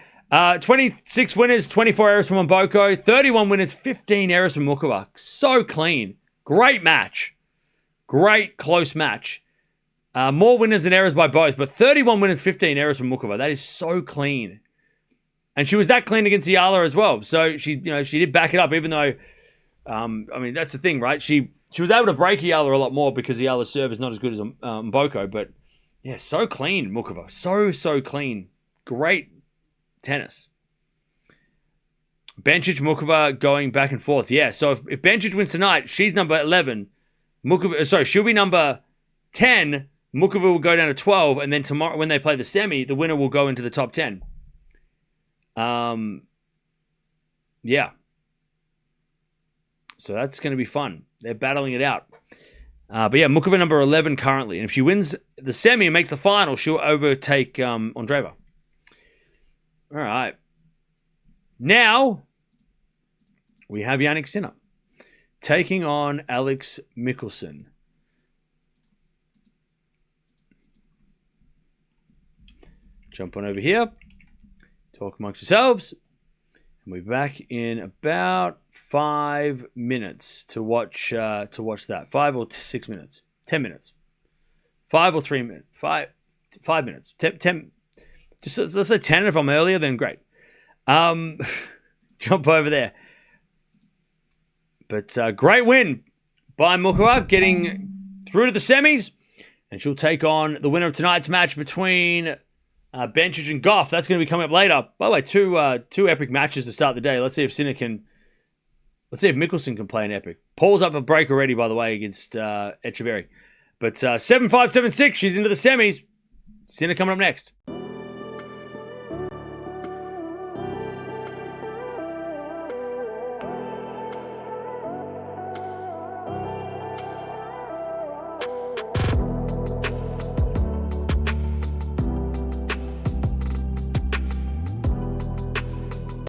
26 winners, 24 errors from Mboko, 31 winners, 15 errors from Muchova. So clean. Great match. Great close match. More winners than errors by both, but 31 winners, 15 errors from Muchova. That is so clean. And she was that clean against Eala as well. So she did back it up, even though, that's the thing, right? She was able to break Eala a lot more because Eala's serve is not as good as Mboko. But yeah, so clean, Muchova. So clean. Great tennis. Bencic, Muchova going back and forth. Yeah, so if Bencic wins tonight, she's number 11. She'll be number 10. Muchova will go down to 12, and then tomorrow when they play the semi, the winner will go into the top 10. Yeah. So that's going to be fun. They're battling it out. But yeah, Muchova number 11 currently. And if she wins the semi and makes the final, she'll overtake Andreeva. All right. Now, we have Jannik Sinner taking on Alex Michelsen. Jump on over here. Talk amongst yourselves. And we'll be back in about 5 minutes to watch that. 5 or 6 minutes. 10 minutes. 5 or 3 minutes. 5 minutes. 10. Just let's say 10. If I'm earlier, then great. Jump over there. But great win by Muchova, getting through to the semis. And she'll take on the winner of tonight's match between Bencic and Gauff. That's going to be coming up later. By the way, two epic matches to start the day. Let's see if Michelsen can play an epic. Paul's up a break already, by the way, against Echeverry. But 7-5, 7-6. She's into the semis. Sinner coming up next.